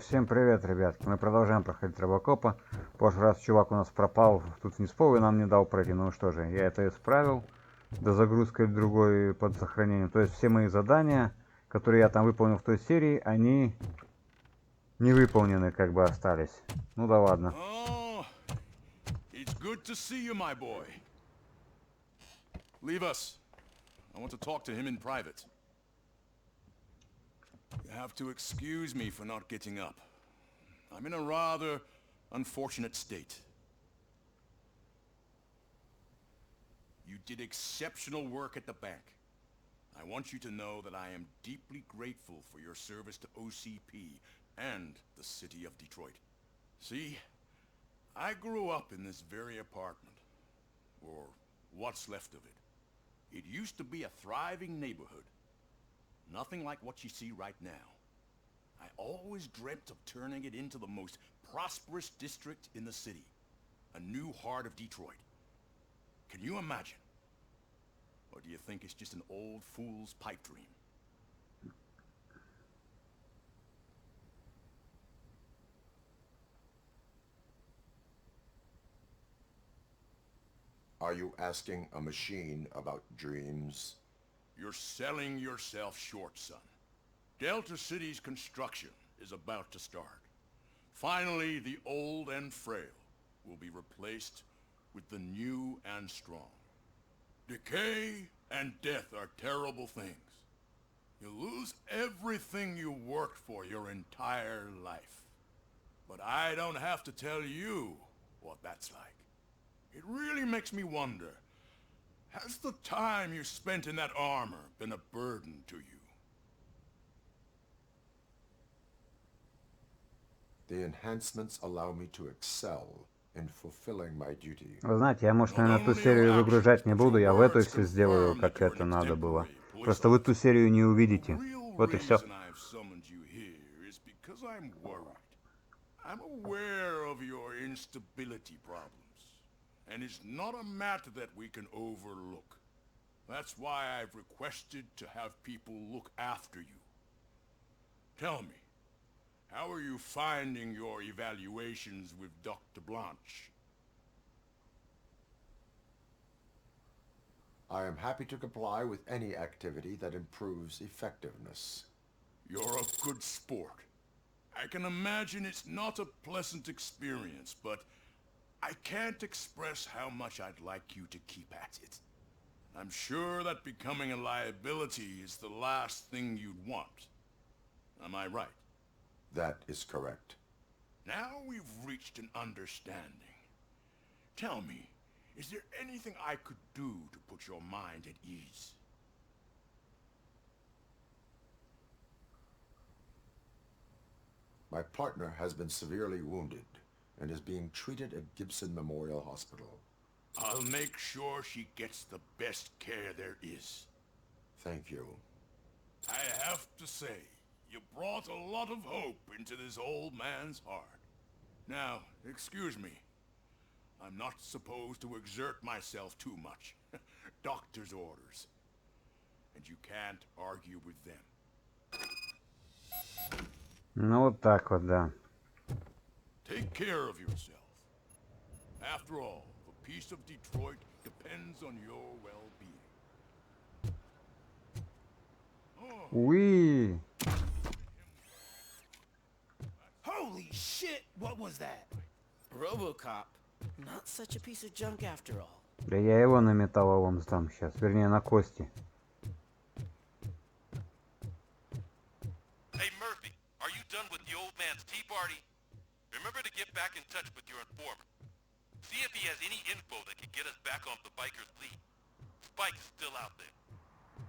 Всем привет, ребятки. Мы продолжаем проходить робокопа. В прошлый раз чувак у нас пропал, тут не спал и нам не дал пройти. Ну что же, я это исправил до загрузки другой под сохранением. То есть все мои задания, которые я там выполнил в той серии, они не выполнены, как бы остались. Ну да ладно. It's good to see you, my boy. Leave us. I want to talk to him in private. You have to excuse me for not getting up. I'm in a rather unfortunate state. You did exceptional work at the bank. I want you to know that I am deeply grateful for your service to OCP and the city of Detroit. See, I grew up in this very apartment, or what's left of it. It used to be a thriving neighborhood. Nothing like what you see right now. I always dreamt of turning it into the most prosperous district in the city. A new heart of Detroit. Can you imagine? Or do you think it's just an old fool's pipe dream? Are you asking a machine about dreams? You're selling yourself short, son. Delta City's construction is about to start. Finally, the old and frail will be replaced with the new and strong. Decay and death are terrible things. You lose everything you worked for your entire life. But I don't have to tell you what that's like. It really makes me wonder, has the time you spent in that armor been a burden to you? The enhancements allow me to excel in fulfilling my duty. Вы знаете, я, может, наверное, ту серию выгружать не буду. Я в эту все сделаю, как это надо было. Просто вы ту серию не увидите. Вот и все. I'm aware of your instability problems. And it's not a matter that we can overlook. That's why I've requested to have people look after you. Tell me, how are you finding your evaluations with Dr. Blanche? I am happy to comply with any activity that improves effectiveness. You're a good sport. I can imagine it's not a pleasant experience, but I can't express how much I'd like you to keep at it. I'm sure that becoming a liability is the last thing you'd want. Am I right? That is correct. Now we've reached an understanding. Tell me, is there anything I could do to put your mind at ease? My partner has been severely wounded and is being treated at Gibson Memorial Hospital. I'll make sure she gets the best care there is. Thank you. I have to say, you brought a lot of hope into this old man's heart. Now, excuse me. I'm not supposed to exert myself too much. Doctor's orders. And you can't argue with them. Ну вот так вот, да. Take care of yourself. After all, the peace of Detroit depends on your well-being. Уи! Holy shit! What was that? ROBOCOP. Not such a piece of junk after all. Да я его на металлолом сдам сейчас. Вернее, на кости. Hey Murphy, are you done with the old man's tea party? Remember to get back in touch with your informant. See if he has any info that could get us back on the biker's lead. Spike's still out there.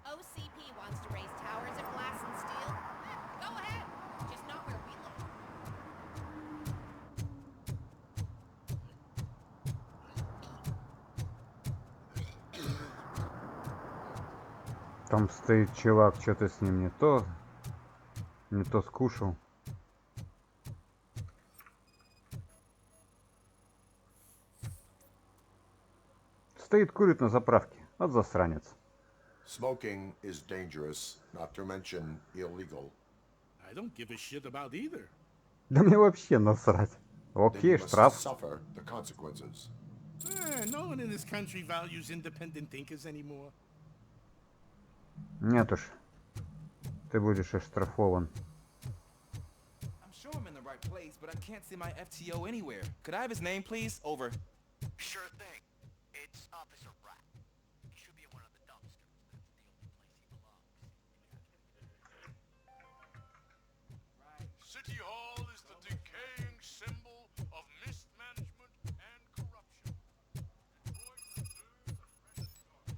OCP wants to raise towers of glass and steel. Go ahead. Just not where we live. Там стоит чувак, что-то с ним не то скушал. Стоит, курит на заправке. Вот засранец. Smoking is dangerous, not to mention illegal. I don't give a shit about either. Да мне вообще насрать. Then Окей, you must штраф. suffer the consequences. No one in this country values independent thinkers anymore. Нет уж. Ты будешь оштрафован. I'm sure I'm in the right place, but I can't see my FTO anywhere. Could I have his name, please? Over. Sure thing. It's Officer Rat. He should be in one of the dumpsters. That's the only place he belongs. City Hall is the decaying symbol of mismanagement and corruption. Detroit deserves a fresh start.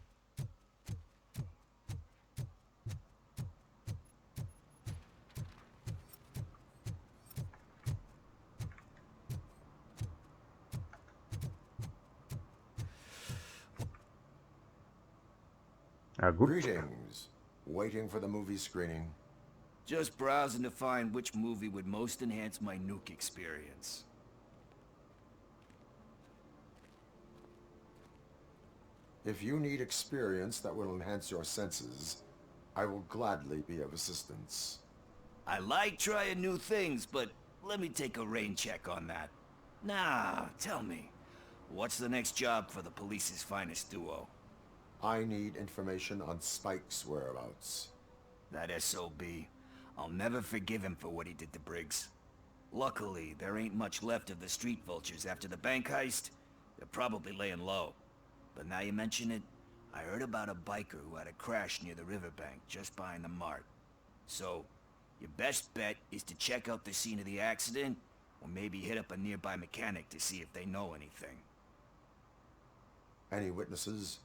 Огурчик. Greetings. Waiting for the movie screening. Just browsing to find which movie would most enhance my nuke experience. If you need experience that will enhance your senses, I will gladly be of assistance. I like trying new things, but let me take a rain check on that. Now, tell me, what's the next job for the police's finest duo? I need information on Spike's whereabouts. That SOB. I'll never forgive him for what he did to Briggs. Luckily, there ain't much left of the street vultures after the bank heist. They're probably laying low. But now you mention it, I heard about a biker who had a crash near the riverbank just behind the mart. So, your best bet is to check out the scene of the accident, or maybe hit up a nearby mechanic to see if they know anything. Any witnesses?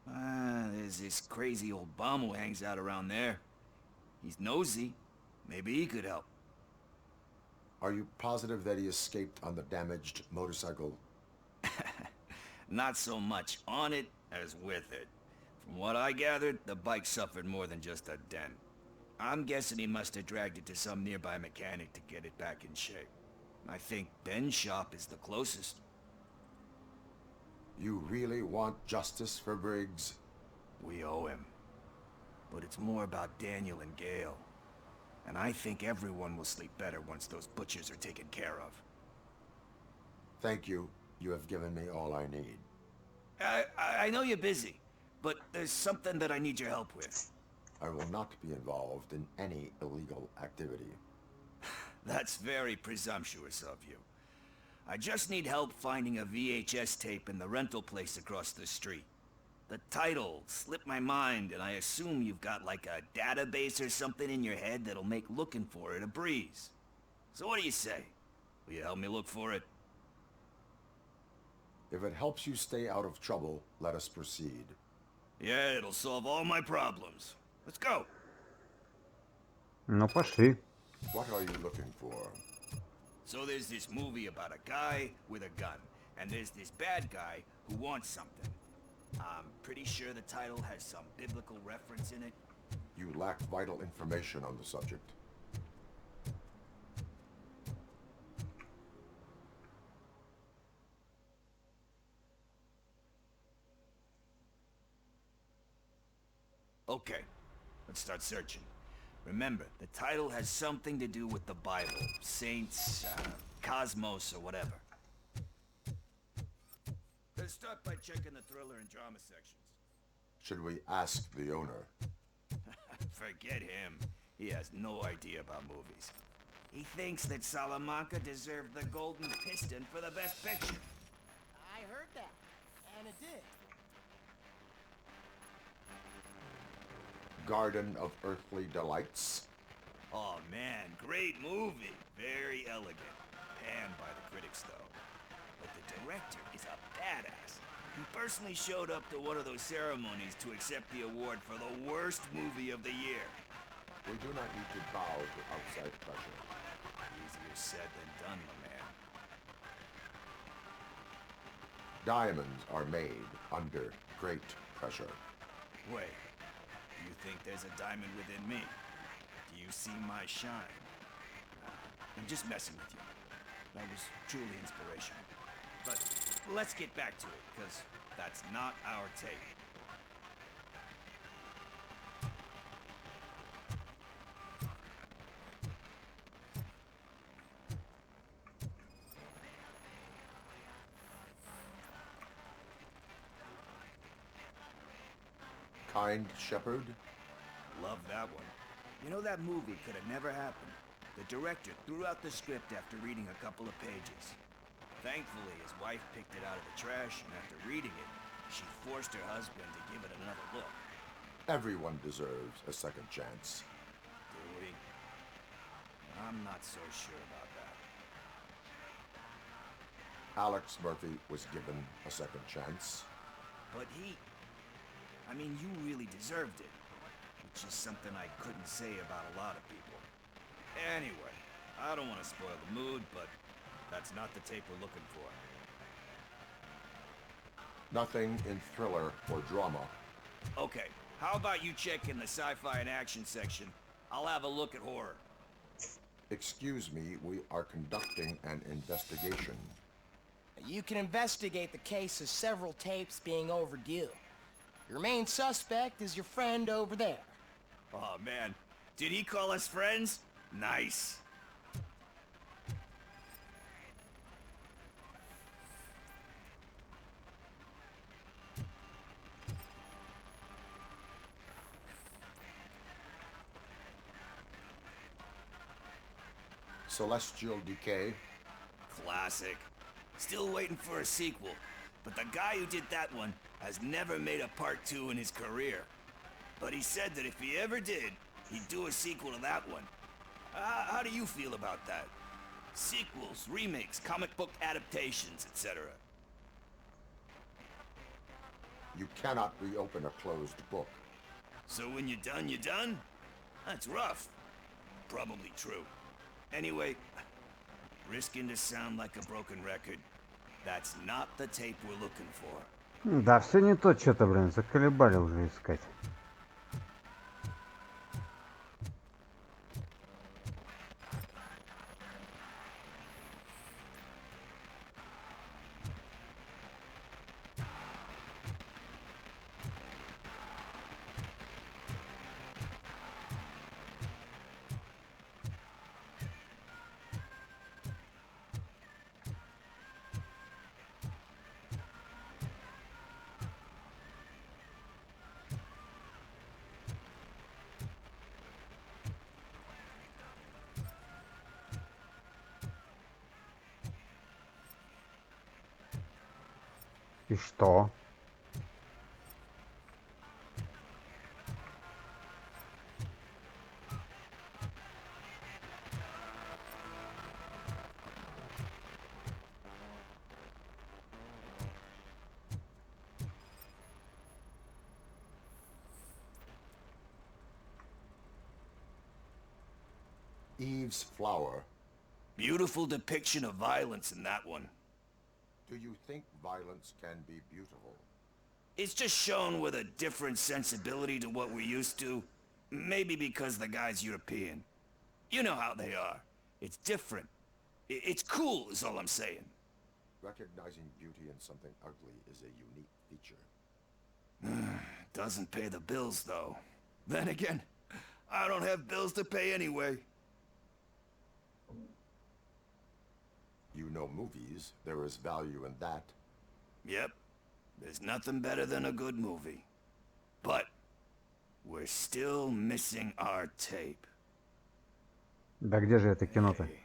There's this crazy old bum who hangs out around there. He's nosy. Maybe he could help. Are you positive that he escaped on the damaged motorcycle? Not so much on it as with it. From what I gathered, the bike suffered more than just a dent. I'm guessing he must have dragged it to some nearby mechanic to get it back in shape. I think Ben's shop is the closest. You really want justice for Briggs? We owe him. But it's more about Daniel and Gale. And I think everyone will sleep better once those butchers are taken care of. Thank you. You have given me all I need. I know you're busy, but there's something that I need your help with. I will not be involved in any illegal activity. That's very presumptuous of you. I just need help finding a VHS tape in the rental place across the street. The title slipped my mind, and I assume you've got like a database or something in your head that'll make looking for it a breeze. So what do you say? Will you help me look for it? If it helps you stay out of trouble, let us proceed. Yeah, it'll solve all my problems. Let's go. Ну, пошли. What are you looking for? So there's this movie about a guy with a gun, and there's this bad guy who wants something. I'm pretty sure the title has some biblical reference in it. You lack vital information on the subject. Okay, let's start searching. Remember, the title has something to do with the Bible, saints, cosmos, or whatever. Let's start by checking the thriller and drama sections. Should we ask the owner? Forget him. He has no idea about movies. He thinks that Salamanca deserved the Golden Piston for the Best Picture. I heard that, and it did. Garden of Earthly Delights? Oh man, great movie. Very elegant. Panned by the critics though. But the director is a badass. He personally showed up to one of those ceremonies to accept the award for the worst movie of the year. We do not need to bow to outside pressure. Easier said than done, my man. Diamonds are made under great pressure. Wait, you think there's a diamond within me? Do you see my shine? I'm just messing with you. That was truly inspirational. But let's get back to it, because that's not our tape. kind shepherd? Love that one. You know, that movie could have never happened. The director threw out the script after reading a couple of pages. Thankfully, his wife picked it out of the trash, and after reading it, she forced her husband to give it another look. Everyone deserves a second chance. Do we? I'm not so sure about that. Alex Murphy was given a second chance. But I mean, you really deserved it. Which is something I couldn't say about a lot of people. Anyway, I don't want to spoil the mood, but that's not the tape we're looking for. Nothing in thriller or drama. Okay, how about you check in the sci-fi and action section? I'll have a look at horror. Excuse me, we are conducting an investigation. You can investigate the case of several tapes being overdue. Your main suspect is your friend over there. Oh man, did he call us friends? Nice. Celestial Decay. Classic. Still waiting for a sequel, but the guy who did that one has never made a part 2 in his career. But he said that if he ever did, he'd do a sequel to that one. How do you feel about that? Sequels, remakes, comic book adaptations, etc. You cannot reopen a closed book. So when you're done, you're done? That's rough. Probably true. Anyway, risking to sound like a broken record, that's not the tape we're looking for. Да, все не то что-то, блин, заколебали уже искать. И что? Eve's Flower. Beautiful depiction of violence in that one. Do you think violence can be beautiful? It's just shown with a different sensibility to what we're used to. Maybe because the guy's European. You know how they are. It's different. It's cool is all I'm saying. Recognizing beauty in something ugly is a unique feature. Doesn't pay the bills, though. Then again, I don't have bills to pay anyway. You know movies. There is value in that. Yep. There's nothing better than a good movie. But we're still missing our tape. Да где же это кино-то? Hey,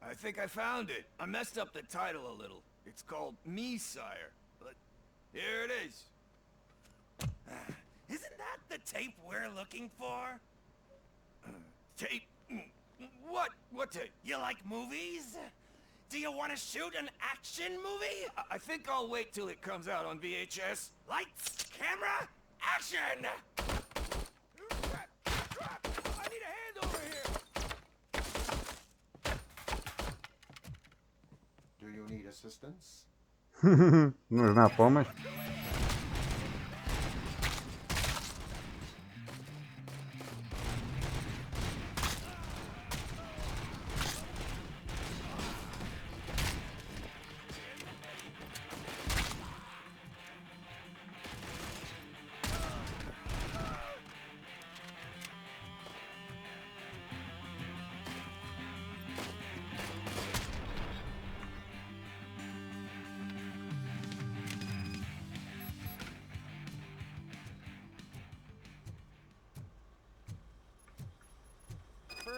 I think I found it. I messed up the title a little. It's called Me, Sire. But here it is. Isn't that the tape we're looking for? Tape? What? What tape? You like movies? Do you want to shoot an action movie? I think I'll wait till it comes out on VHS. Lights, camera, action! I need a hand over here! Do you need assistance? Нужна помощь.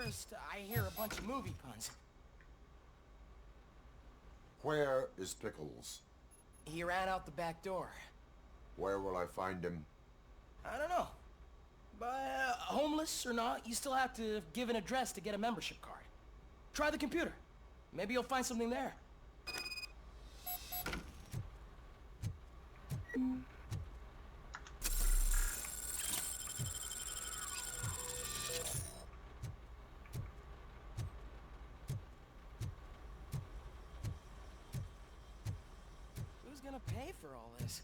first, I hear a bunch of movie puns. Where is Pickles? He ran out the back door. Where will I find him? I don't know. But homeless or not, you still have to give an address to get a membership card. Try the computer. Maybe you'll find something there. Who's gonna pay for all this?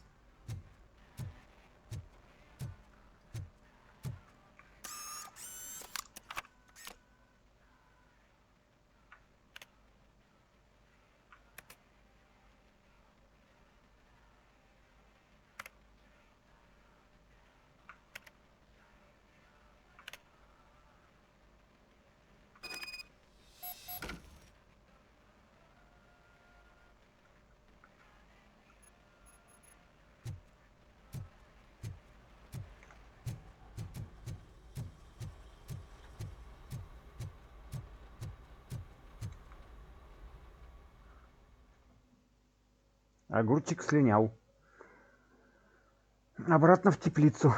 Огурчик слинял. Обратно в теплицу.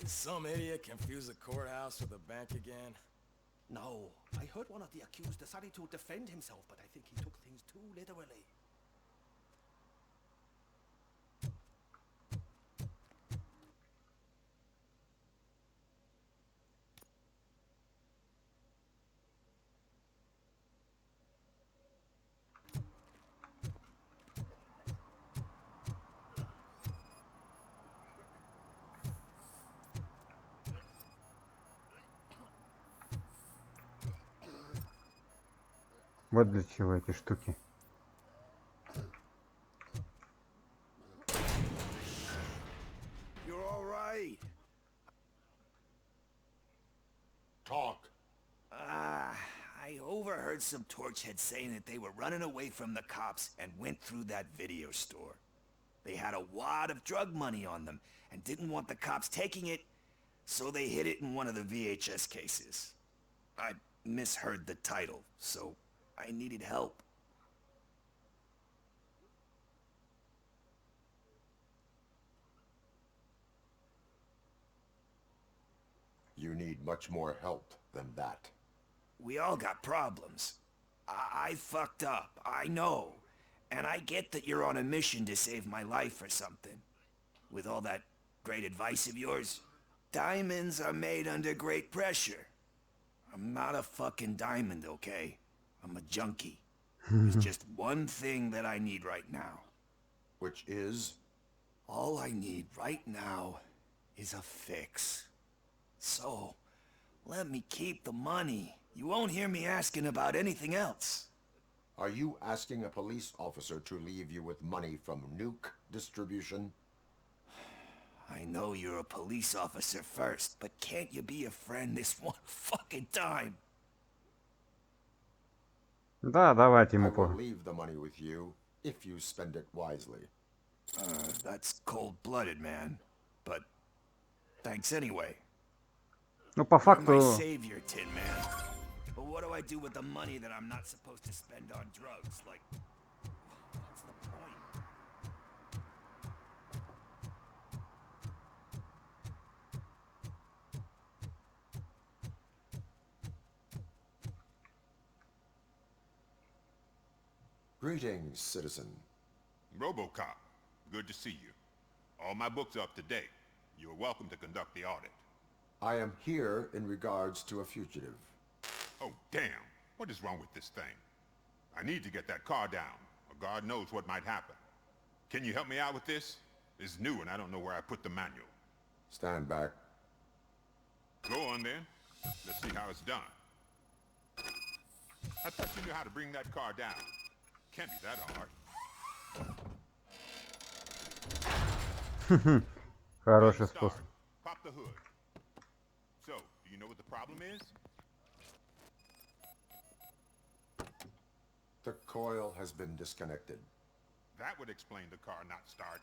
Did some idiot confuse the courthouse with a bank again? No, I heard one of the accused decided to defend himself, but I think he took things too literally. Вот для чего эти штуки. You're all right. Talk. I overheard some torchheads saying that they were running away from the cops and went through that video store. They had a wad of drug money on them and didn't want the cops taking it, so they hid it in one of the VHS cases. I misheard the title, so I needed help. You need much more help than that. We all got problems. I fucked up, I know. And I get that you're on a mission to save my life or something. With all that great advice of yours, diamonds are made under great pressure. I'm not a fucking diamond, okay? I'm a junkie. There's just one thing that I need right now. Which is? All I need right now is a fix. So, let me keep the money. You won't hear me asking about anything else. Are you asking a police officer to leave you with money from nuke distribution? I know you're a police officer first, but can't you be a friend this one fucking time? Да, давайте I ему will по... leave the money with you if you spend it wisely. That's cold-blooded, man. But thanks anyway. Ну, по You're my факту... savior, Tin Man. But what do I do with the money that I'm not supposed to spend on drugs? Like, what's the point? Greetings, citizen. ROBOCOP, good to see you. All my books are up to date. You are welcome to conduct the audit. I am here in regards to a fugitive. Oh, damn. What is wrong with this thing? I need to get that car down, or God knows what might happen. Can you help me out with this? It's new and I don't know where I put the manual. Stand back. Go on then. Let's see how it's done. I thought you knew how to bring that car down. Can't be that hard. Хороший способ. Pop the hood. So, do you know what the problem is? The coil has been disconnected. That would explain the car not start.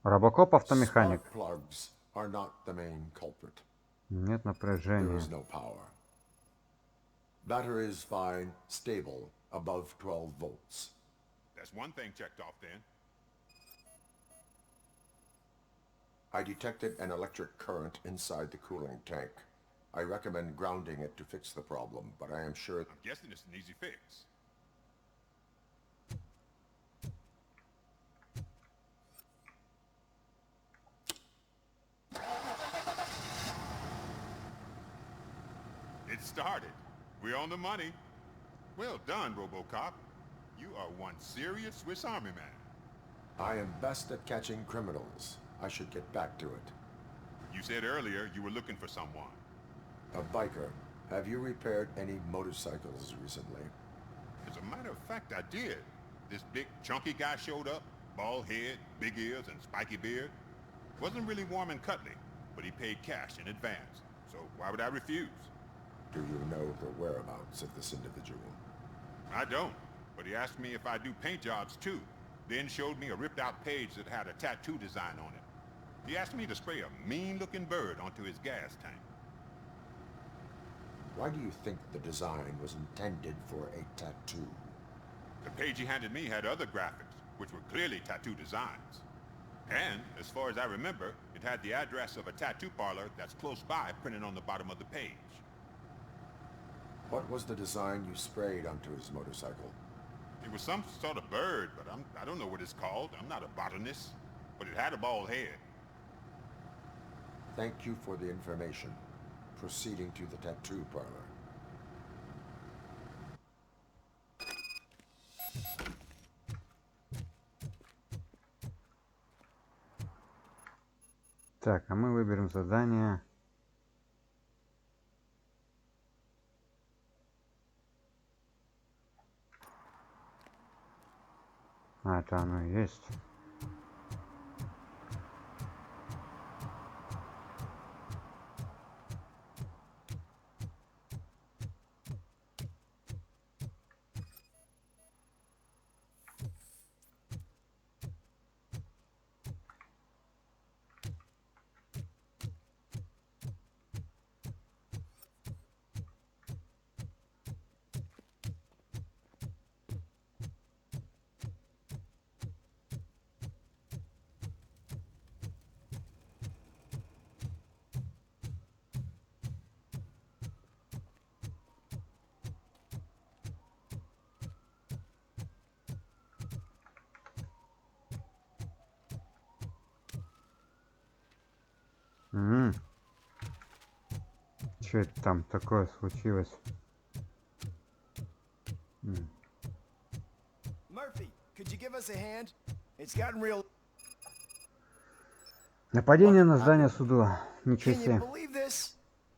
Робокоп автомеханик. Spark plugs are not the main culprit. Нет There напряжения. is no power. Battery is fine, stable, above 12 volts. That's one thing checked off then. I detected an electric current inside the cooling tank. I recommend grounding it to fix the problem, but I am sure... I'm guessing it's an easy fix. It started. We're on the money. Well done, RoboCop. You are one serious Swiss Army man. I am best at catching criminals. I should get back to it. You said earlier you were looking for someone. A biker. Have you repaired any motorcycles recently? As a matter of fact, I did. This big, chunky guy showed up. Bald head, big ears, and spiky beard. Wasn't really warm and cuddly, but he paid cash in advance. So why would I refuse? Do you know the whereabouts of this individual? I don't, but he asked me if I do paint jobs too. Then showed me a ripped-out page that had a tattoo design on it. He asked me to spray a mean-looking bird onto his gas tank. Why do you think the design was intended for a tattoo? The page he handed me had other graphics, which were clearly tattoo designs. And, as far as I remember, it had the address of a tattoo parlor that's close by printed on the bottom of the page. What was the design you sprayed onto his motorcycle? It was some sort of bird, but I don't know what it's called. I'm not a botanist. But it had a bald head. Thank you for the information. Proceeding to the tattoo parlor. Так, а мы выберем задание. А, это оно и есть. Что это там такое случилось? Murphy, could you give us a hand? It's gotten real. Нападение на здание суда. Ничего Can you себе. believe this?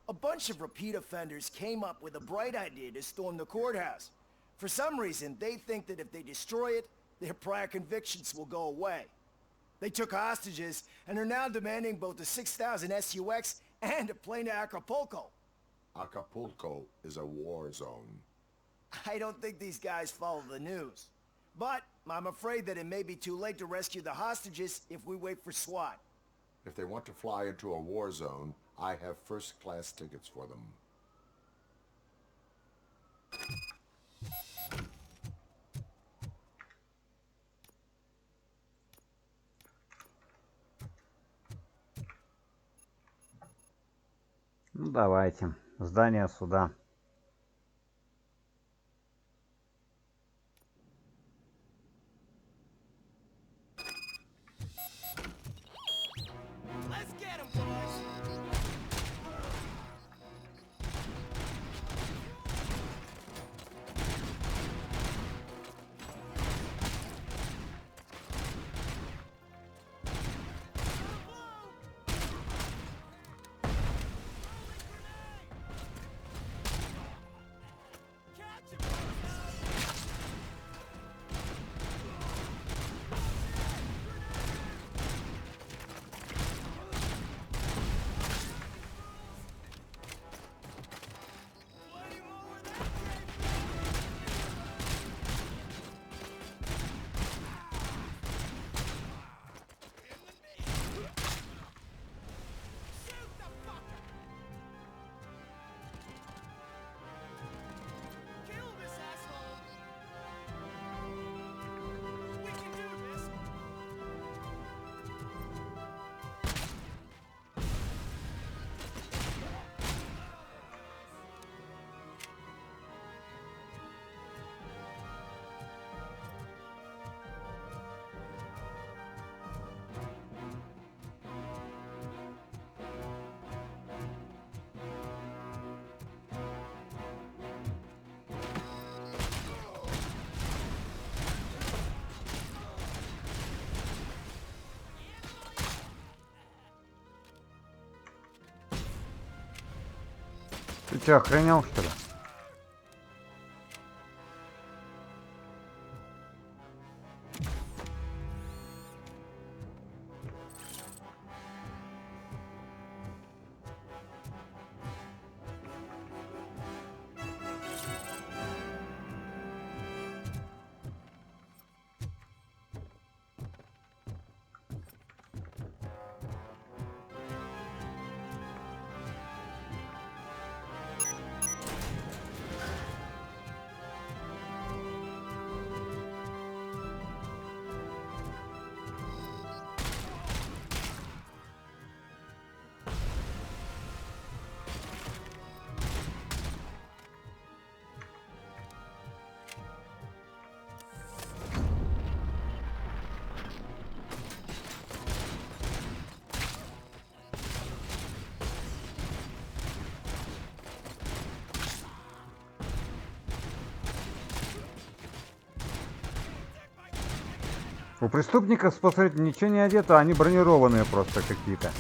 A bunch of repeat offenders came up with a bright idea to storm the courthouse. For some reason, they think that if they destroy it, their prior convictions will go away. They took hostages and are now demanding both a 6,000 SUX and a plane to Acapulco. Acapulco is a war zone. I don't think these guys follow the news. But I'm afraid that it may be too late to rescue the hostages if we wait for SWAT. If they want to fly into a war zone, I have first-class tickets for them. Ну давайте. Здание суда. Let's get him, boys! Ты что, охренел, что ли? У преступников, посмотрите, ничего не одето, они бронированные просто какие-то.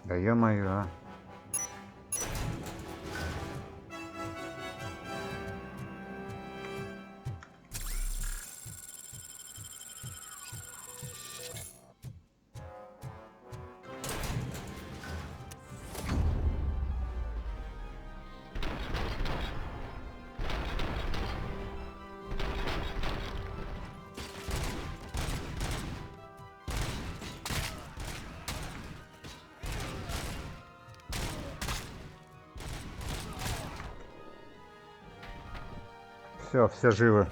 Да ё-моё, а. Все живы.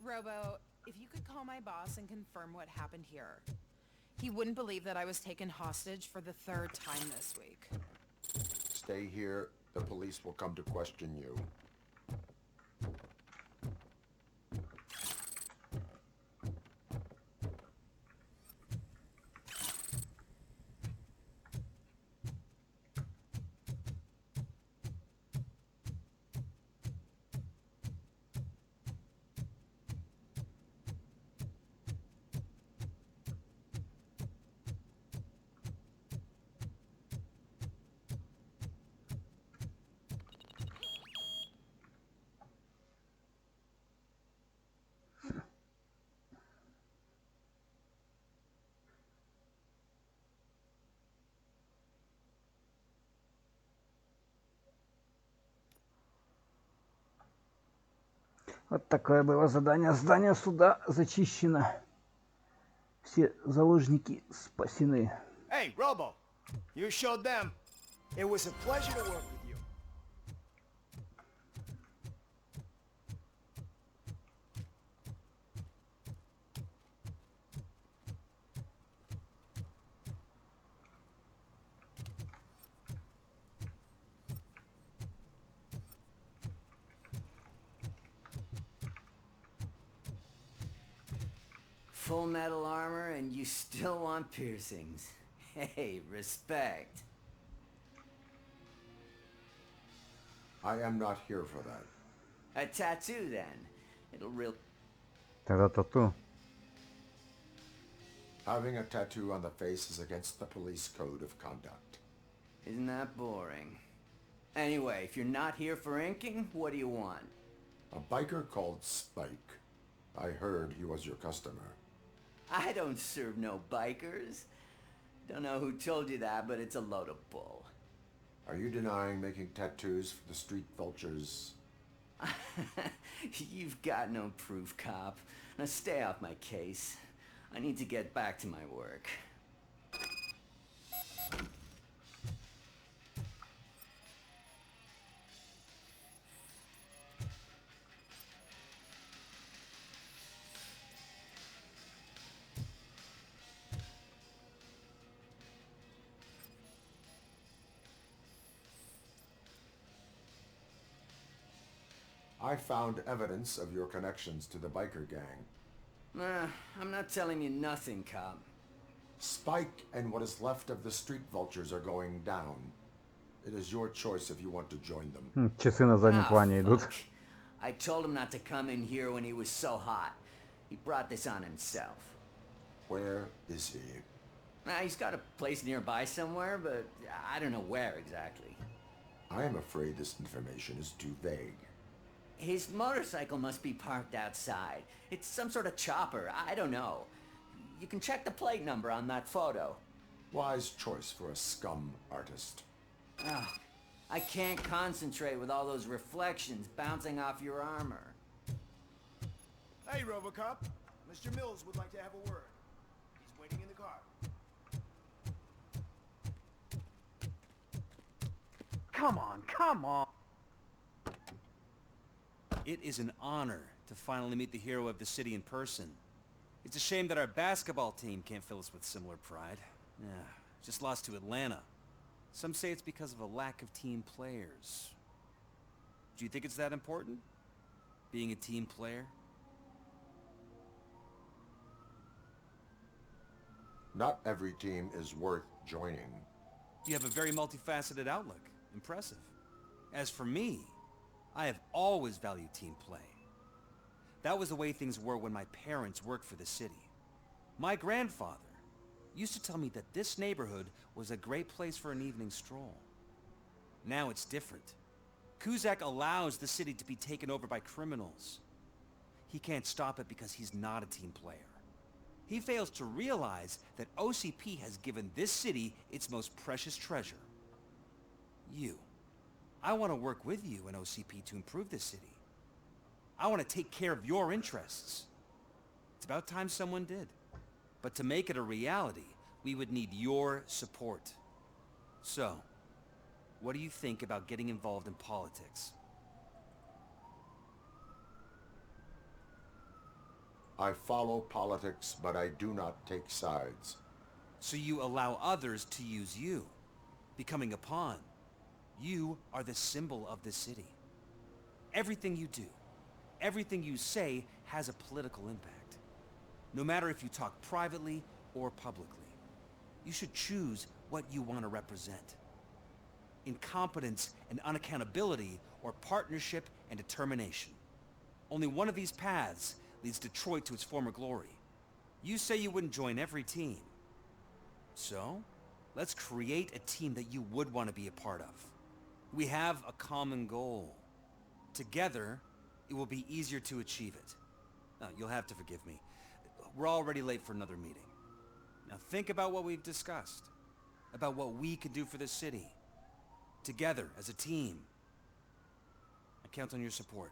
Robo, if you could call my boss and confirm what happened here. He wouldn't believe that I was taken hostage for the 3rd time this week. Stay here. The police will come to question you. Вот такое было задание. Здание суда зачищено. Все заложники спасены. Hey, Robo, you showed them. It was a pleasure to work with you. Full metal armor and you still want piercings. Hey, respect. I am not here for that. A tattoo then. It'll real... Тогда тату. Having a tattoo on the face is against the police code of conduct. Isn't that boring? Anyway, if you're not here for inking, what do you want? A biker called Spike. I heard he was your customer. I don't serve no bikers. Don't know who told you that, but it's a load of bull. Are you denying making tattoos for the street vultures? You've got no proof, cop. Now stay off my case. I need to get back to my work. I found evidence of your connections to the biker gang. I'm not telling you nothing, cop. Spike and what is left of the street vultures are going down. It is your choice if you want to join them. Часы на заднем плане идут. Fuck. I told him not to come in here when he was so hot. He brought this on himself. Where is he? He's got a place nearby somewhere, but I don't know where exactly. I am afraid this information is too vague. His motorcycle must be parked outside. It's some sort of chopper. I don't know. You can check the plate number on that photo. Wise choice for a scum artist. I can't concentrate with all those reflections bouncing off your armor. Hey, ROBOCOP. Mr. Mills would like to have a word. He's waiting in the car. Come on, come on! It is an honor to finally meet the hero of the city in person. It's a shame that our basketball team can't fill us with similar pride. Yeah, just lost to Atlanta. Some say it's because of a lack of team players. Do you think it's that important? Being a team player? Not every team is worth joining. You have a very multifaceted outlook. Impressive. As for me, I have always valued team play. That was the way things were when my parents worked for the city. My grandfather used to tell me that this neighborhood was a great place for an evening stroll. Now it's different. Cusack allows the city to be taken over by criminals. He can't stop it because he's not a team player. He fails to realize that OCP has given this city its most precious treasure. You. I want to work with you in OCP to improve this city. I want to take care of your interests. It's about time someone did. But to make it a reality, we would need your support. So, what do you think about getting involved in politics? I follow politics, but I do not take sides. So you allow others to use you, becoming a pawn. You are the symbol of the city. Everything you do, everything you say has a political impact. No matter if you talk privately or publicly. You should choose what you want to represent. Incompetence and unaccountability, or partnership and determination. Only one of these paths leads Detroit to its former glory. You say you wouldn't join every team. So, let's create a team that you would want to be a part of. We have a common goal. Together, it will be easier to achieve it. You'll have to forgive me. We're already late for another meeting. Now think about what we've discussed. About what we could do for the city. Together, as a team. I count on your support.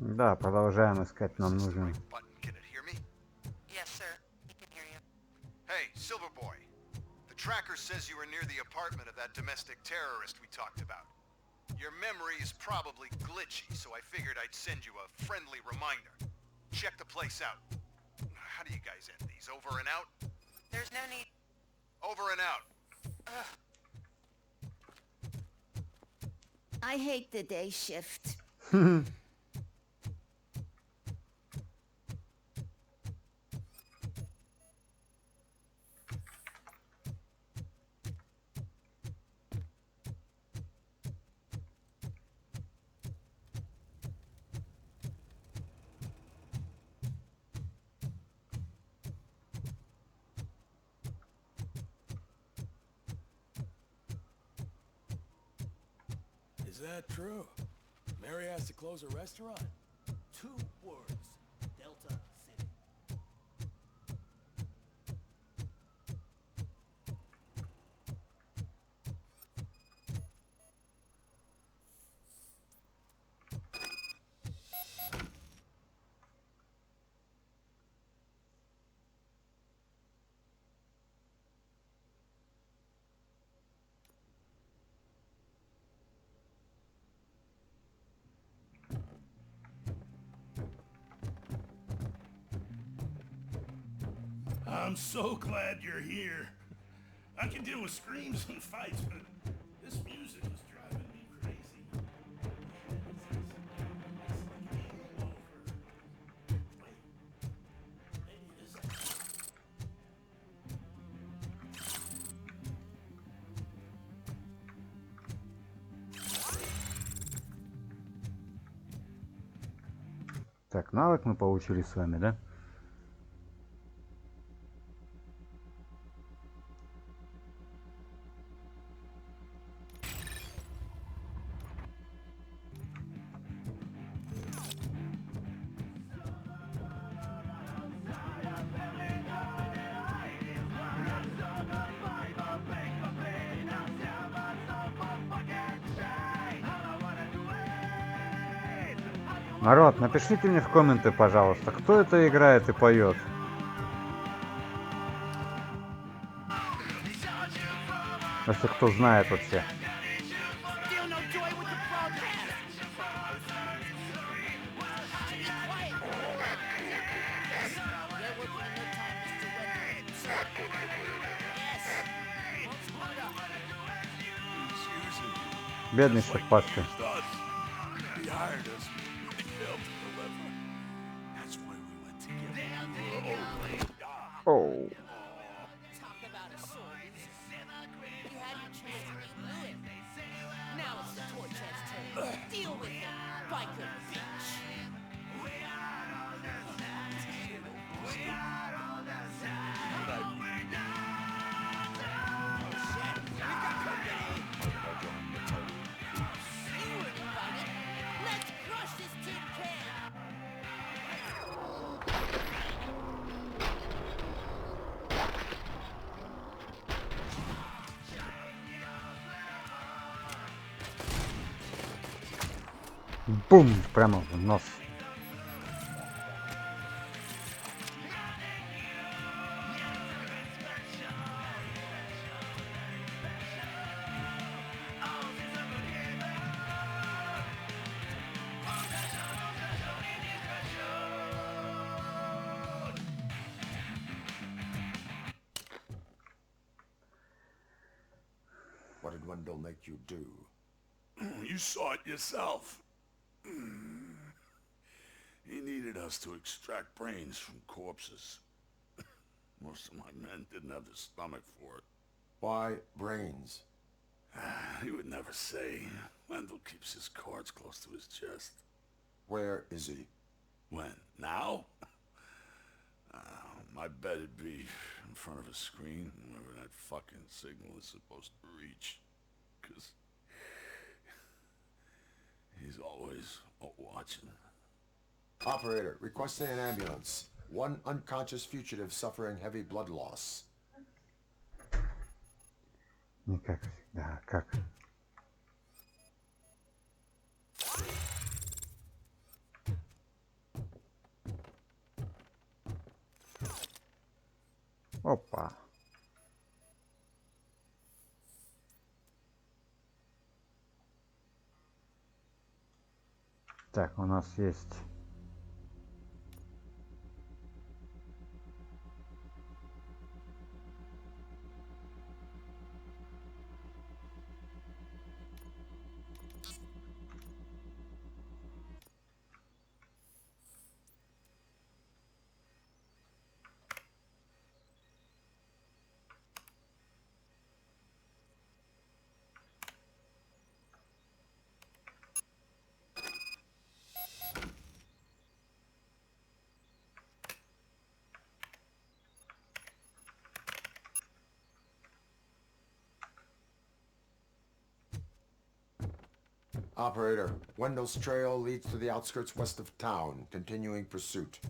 Да, продолжаем искать нам нужный. Yes, sir. He can hear you. Hey, Silver Boy. The tracker says you were near the apartment of that domestic terrorist we talked about. Your memory is probably glitchy, so I figured I'd send you a friendly reminder. Check the place out. How do you guys end these? Over and out? There's no need. Over and out. I hate the day shift. Is that true? Mary has to close a restaurant? 2 words. Delta City. I'm so glad you're here. I can deal with screams and fights, but this music is driving me crazy. Так, навык мы получили с вами, да? Народ, напишите мне в комменты, пожалуйста, кто это играет и поет. Если кто знает вообще. Бедный шахпатка. Оу. Бум! Прямо в нос. What did Wendell make you do? You saw it yourself. He needed us to extract brains from corpses. Most of my men didn't have the stomach for it. Why brains? He would never say. Wendell keeps his cards close to his chest. Where is he? When? Now? My bet it'd be in front of a screen, wherever that fucking signal is supposed to reach. 'Cause he's always watching. Operator, requesting an ambulance. One unconscious fugitive suffering heavy blood loss. Никак, да, как? Опа. Так, у нас есть... Operator, Wendell's trail leads to the outskirts west of town, continuing pursuit.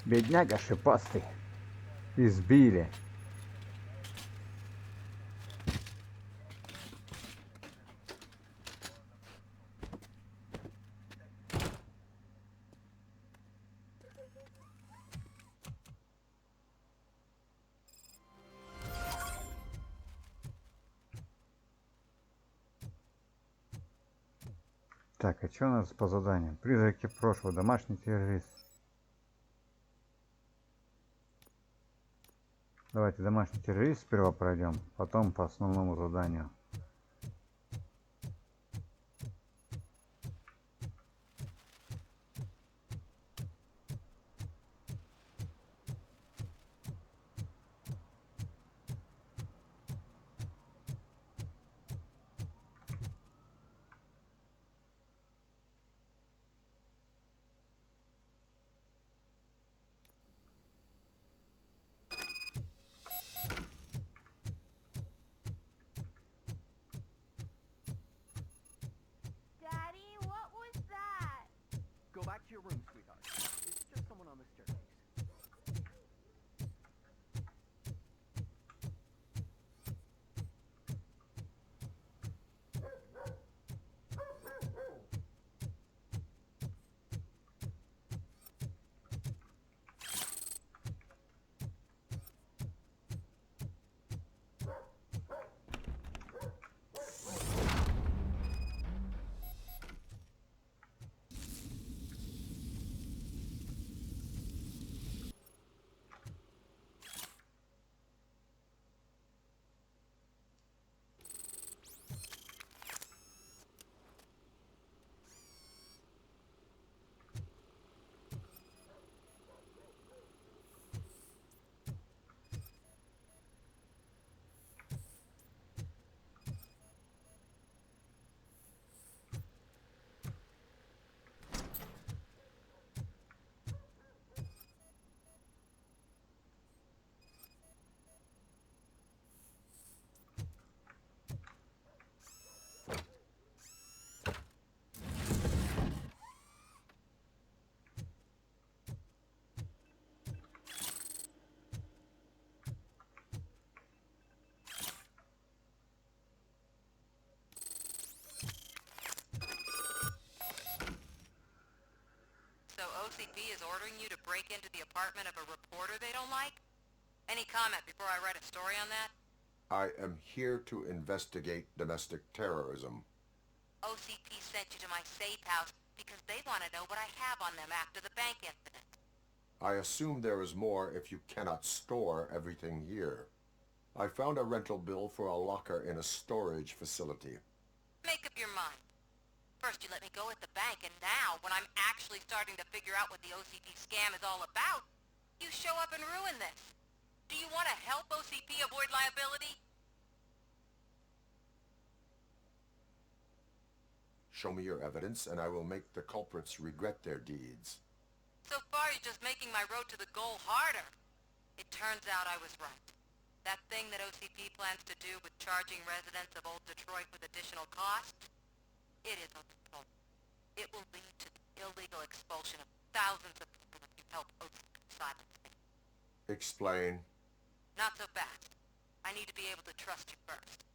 Бедняга шипастый. Избили. Так, а что у нас по заданиям? Призраки прошлого, домашний террорист. Давайте домашний террорист сперва пройдем, потом по основному заданию. Go back to your room, sweetheart. It's just someone on the staircase. So OCP is ordering you to break into the apartment of a reporter they don't like? Any comment before I write a story on that? I am here to investigate domestic terrorism. OCP sent you to my safe house because they want to know what I have on them after the bank incident. I assume there is more if you cannot store everything here. I found a rental bill for a locker in a storage facility. Make up your mind. First you let me go at the bank, and now, when I'm actually starting to figure out what the OCP scam is all about, you show up and ruin this. Do you want to help OCP avoid liability? Show me your evidence, and I will make the culprits regret their deeds. So far, you're just making my road to the goal harder. It turns out I was right. That thing that OCP plans to do with charging residents of Old Detroit with additional costs, it is illegal. It will lead to the illegal expulsion of thousands of people if you help OCP silence me. Explain. Not so fast. I need to be able to trust you first.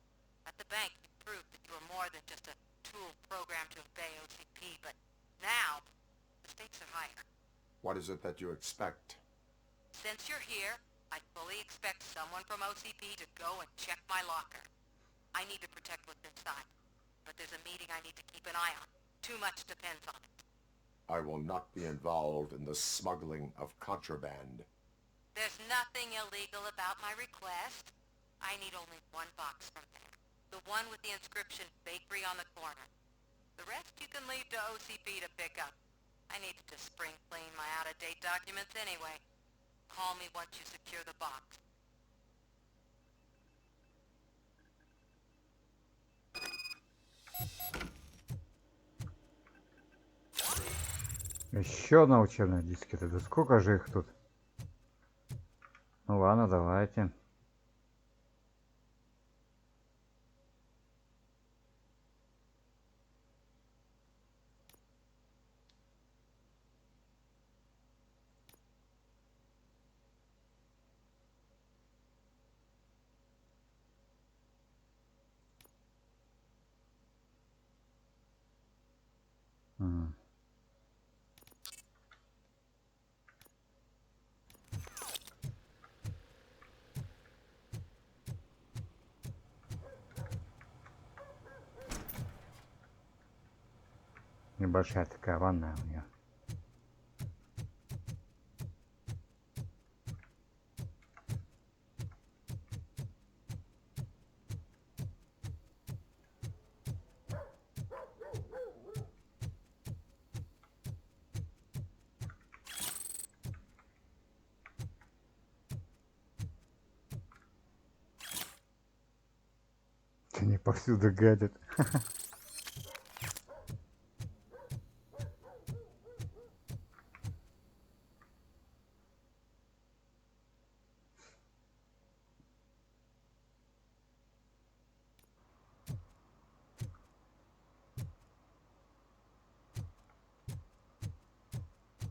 At the bank, you proved that you were more than just a tool programmed to obey OCP, but now, the stakes are higher. What is it that you expect? Since you're here, I fully expect someone from OCP to go and check my locker. I need to protect what's inside, but there's a meeting I need to keep an eye on. Too much depends on it. I will not be involved in the smuggling of contraband. There's nothing illegal about my request. I need only one box from there. The one with the inscription Bakery on the corner. The rest you can leave to OCP to pick up. I need to just spring clean my out-of-date documents anyway. Call me once you secure the box. Еще одна учебная дискета. Да сколько же их тут? Ну ладно, давайте. Небольшая такая ванная у нее. Они повсюду гадят.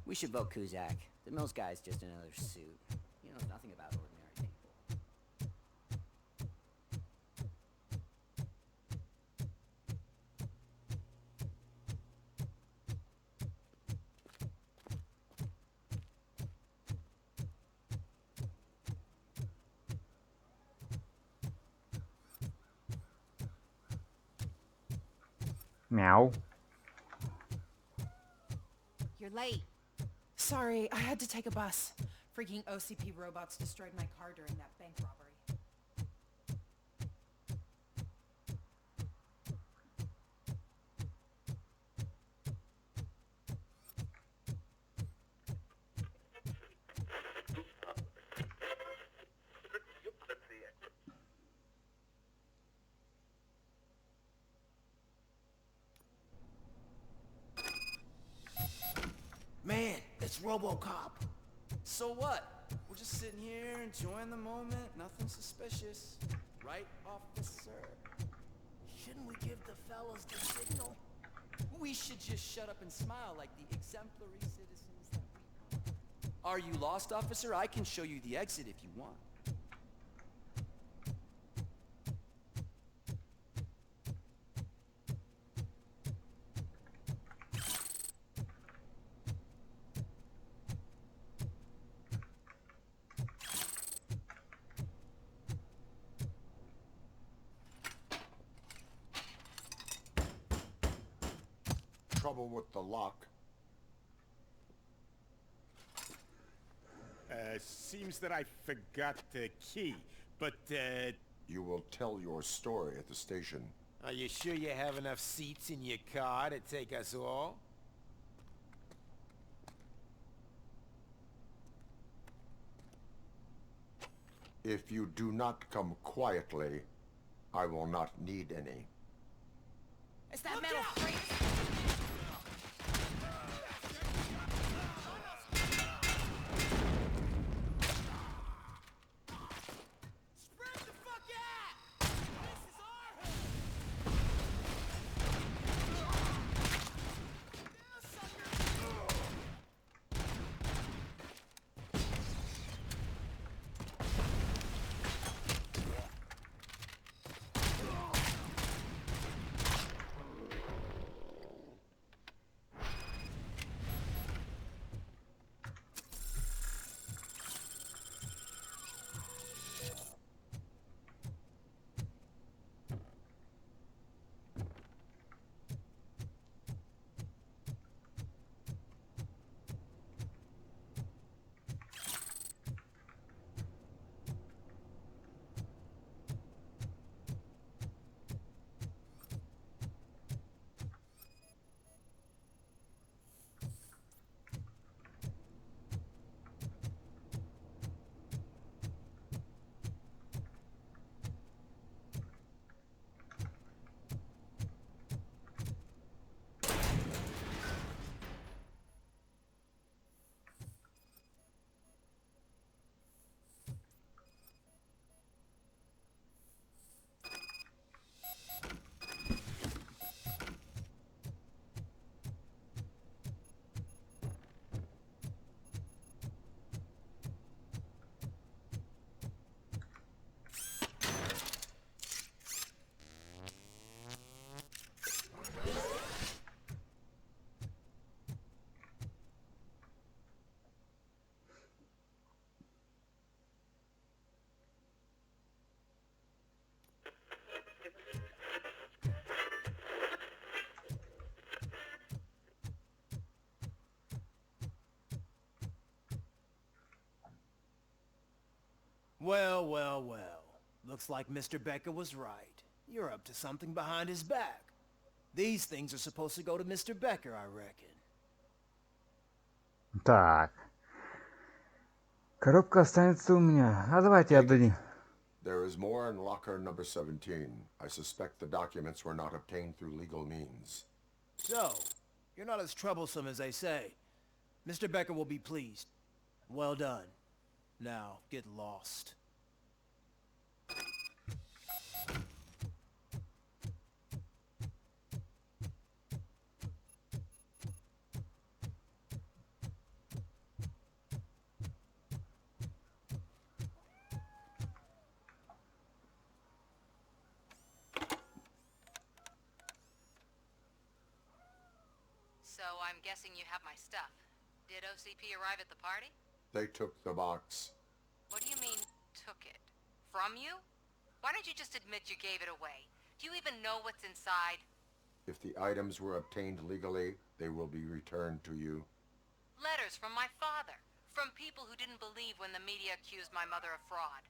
We should vote Kuzak. The Mills guy's just another suit. He knows nothing about ordinary people. Meow. You're late. Sorry, I had to take a bus. Freaking OCP robots destroyed my car during that bank robbery. Man, it's ROBOCOP. So what? We're just sitting here enjoying the moment. Nothing suspicious. Right, officer? Shouldn't we give the fellas the signal? We should just shut up and smile like the exemplary citizens that we are. Are you lost, officer? I can show you the exit if you want. Trouble with the lock. Seems that I forgot the key, but, You will tell your story at the station. Are you sure you have enough seats in your car to take us all? If you do not come quietly, I will not need any. Is that metal free? Well, well, well. Looks like Mr. Becker was right. You're up to something behind his back. These things are supposed to go to Mr. Becker, I reckon. Так. Коробка останется у меня. А давайте отдадим. There is more in locker number 17. I suspect the documents were not obtained through legal means. So, you're not as troublesome as they say. Mr. Becker will be pleased. Well done. Now, get lost. So I'm guessing you have my stuff. Did OCP arrive at the party? They took the box. What do you mean, took it? From you? Why don't you just admit you gave it away? Do you even know what's inside? If the items were obtained legally, they will be returned to you. Letters from my father. From people who didn't believe when the media accused my mother of fraud.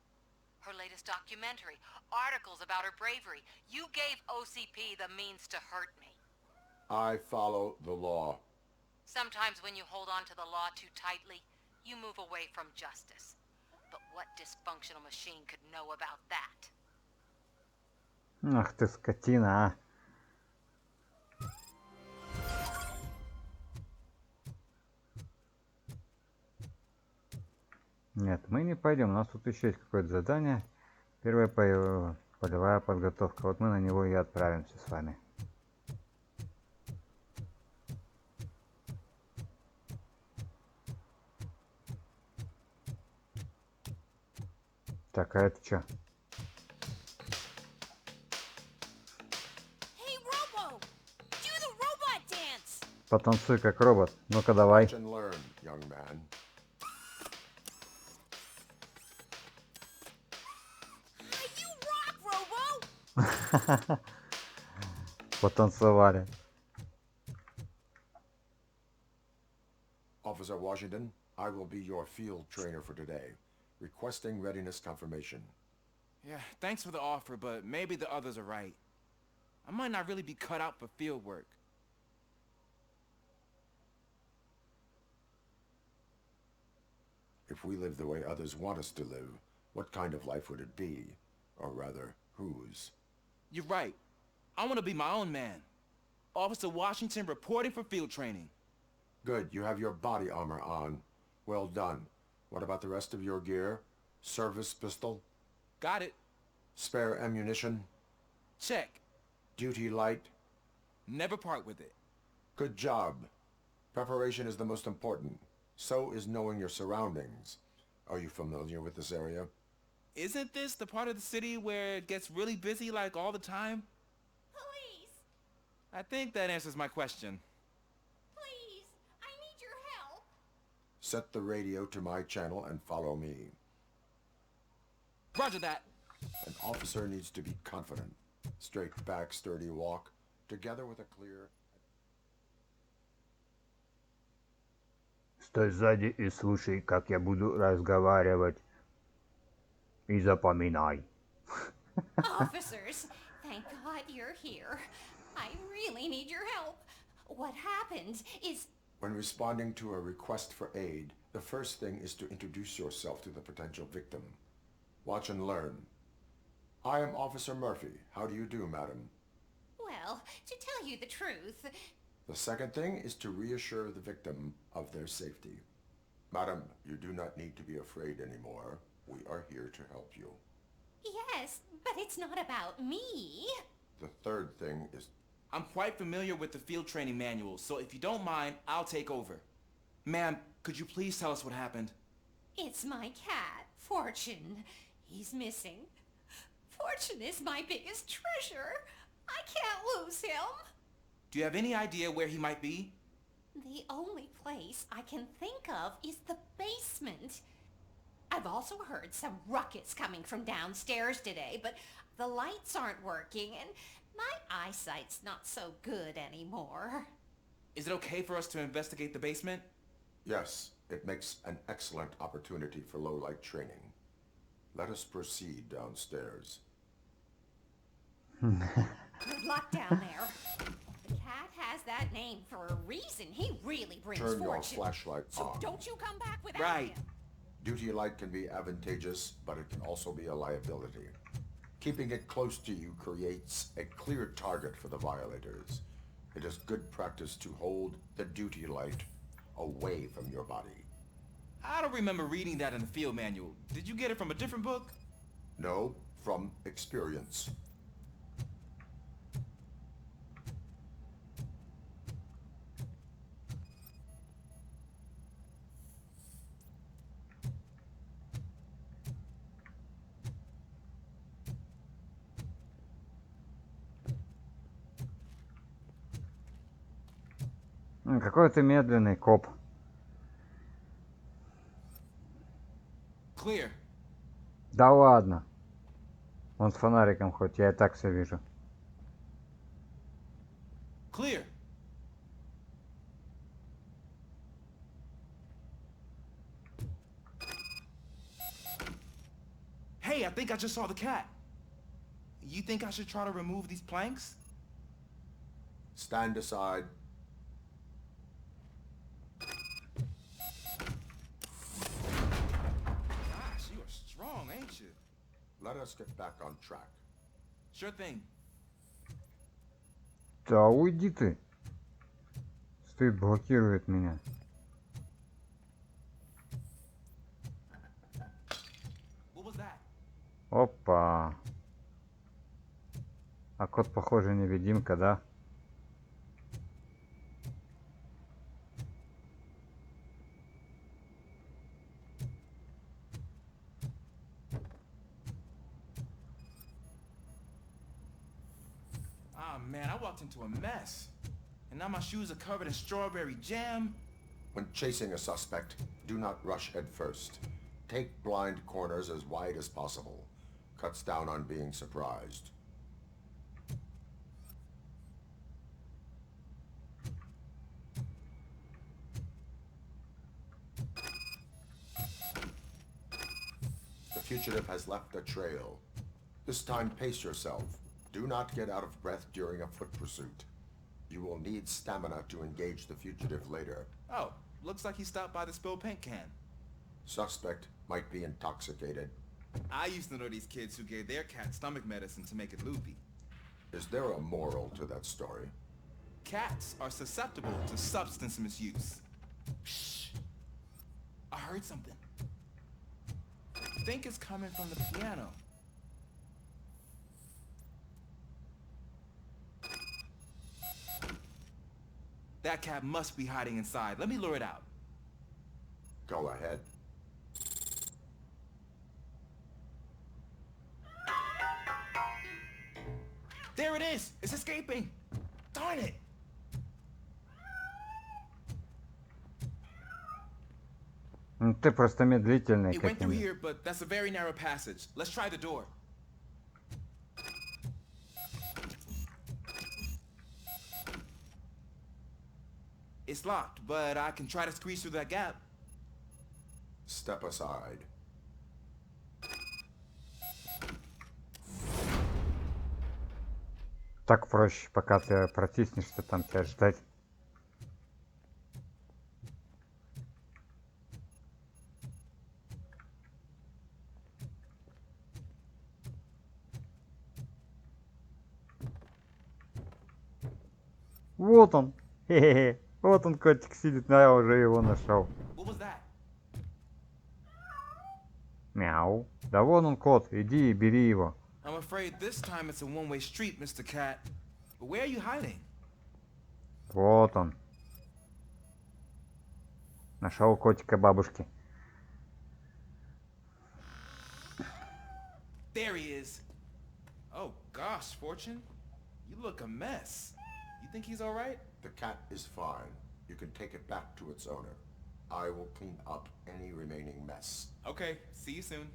Her latest documentary. Articles about her bravery. You gave OCP the means to hurt me. I follow the law. Sometimes when you hold on to the law too tightly, you move away from justice. But what dysfunctional machine could know about that? Ах ты скотина, а. Нет, мы не пойдем. У нас тут еще есть какое-то задание. Первая полевая подготовка. Вот мы на него и отправимся с вами. Так, а это что? Hey, Robo! Do the robot dance! Потанцуй как робот. Ну-ка давай. Watch and learn, young man. You rock, Robo! Потанцевали. Officer Washington, I will be your field trainer for today. Requesting readiness confirmation. Yeah, thanks for the offer, but maybe the others are right. I might not really be cut out for field work. If we live the way others want us to live, what kind of life would it be? Or rather, whose? You're right. I want to be my own man. Officer Washington reporting for field training. Good, you have your body armor on. Well done. What about the rest of your gear? Service pistol? Got it. Spare ammunition? Check. Duty light? Never part with it. Good job. Preparation is the most important. So is knowing your surroundings. Are you familiar with this area? Isn't this the part of the city where it gets really busy like all the time? Police! I think that answers my question. Please! I need your help! Set the radio to my channel and follow me. Roger that. An officer needs to be confident. Straight back, sturdy walk, together with a clear... Стой сзади и слушай, как я буду разговаривать. И запоминай. Officers, thank God you're here. I really need your help. What happened is... When responding to a request for aid, the first thing is to introduce yourself to the potential victim. Watch and learn. I am Officer Murphy. How do you do, madam? Well, to tell you the truth... The second thing is to reassure the victim of their safety. Madam, you do not need to be afraid anymore. We are here to help you. Yes, but it's not about me. The third thing is... I'm quite familiar with the field training manual, so if you don't mind, I'll take over. Ma'am, could you please tell us what happened? It's my cat, Fortune. He's missing. Fortune is my biggest treasure. I can't lose him. Do you have any idea where he might be? The only place I can think of is the basement. I've also heard some ruckus coming from downstairs today, but the lights aren't working and my eyesight's not so good anymore. Is it okay for us to investigate the basement? Yes, it makes an excellent opportunity for low-light training. Let us proceed downstairs. Good luck down there. The cat has that name for a reason. He really brings Turn your fortune. flashlight So on. don't you come back without Right. him. Duty light can be advantageous, but it can also be a liability. Keeping it close to you creates a clear target for the violators. It is good practice to hold the duty light away from your body. I don't remember reading that in the field manual. Did you get it from a different book? No, from experience. Какой ты медленный, коп. Clear. Да ладно. Он с фонариком хоть, я и так все вижу. Clear. Hey, I think I just saw the cat. You think I should try to remove these planks? Stand aside. Gosh, you are strong, ain't you? Let us get back on track. Sure thing. Да уйди ты. Стыд блокирует меня. What was that? Опа. А кот, похоже, невидимка, да? Ah, man, I walked into a mess. And now my shoes are covered in strawberry jam. When chasing a suspect, do not rush head first. Take blind corners as wide as possible. Cuts down on being surprised. The fugitive has left a trail. This time pace yourself. Do not get out of breath during a foot pursuit. You will need stamina to engage the fugitive later. Oh, looks like he stopped by the spilled paint can. Suspect might be intoxicated. I used to know these kids who gave their cat stomach medicine to make it loopy. Is there a moral to that story? Cats are susceptible to substance misuse. Shh. I heard something. I think it's coming from the piano. That cat must be hiding inside. Let me lure it out. Go ahead. There it is! It's escaping! Darn it! Ты просто медлительный, It went как through я. here, but that's a very narrow passage. Let's try the door. It's locked, but I can try to squeeze through that gap. Step aside. Так проще, пока ты протиснешься, там тебя ждать. Вот он. Хе-хе-хе. Вот он, котик сидит, но я уже его нашел. What was that? Мяу. Да вон он, кот. Иди и бери его. I'm afraid this time it's a one-way street, Mr. Cat. But where are you hiding? Вот он. Нашел котика бабушки. There he is. Oh gosh, Fortune. You look a mess. You think he's alright? The cat is fine. You can take it back to its owner. I will clean up any remaining mess. Okay, see you soon.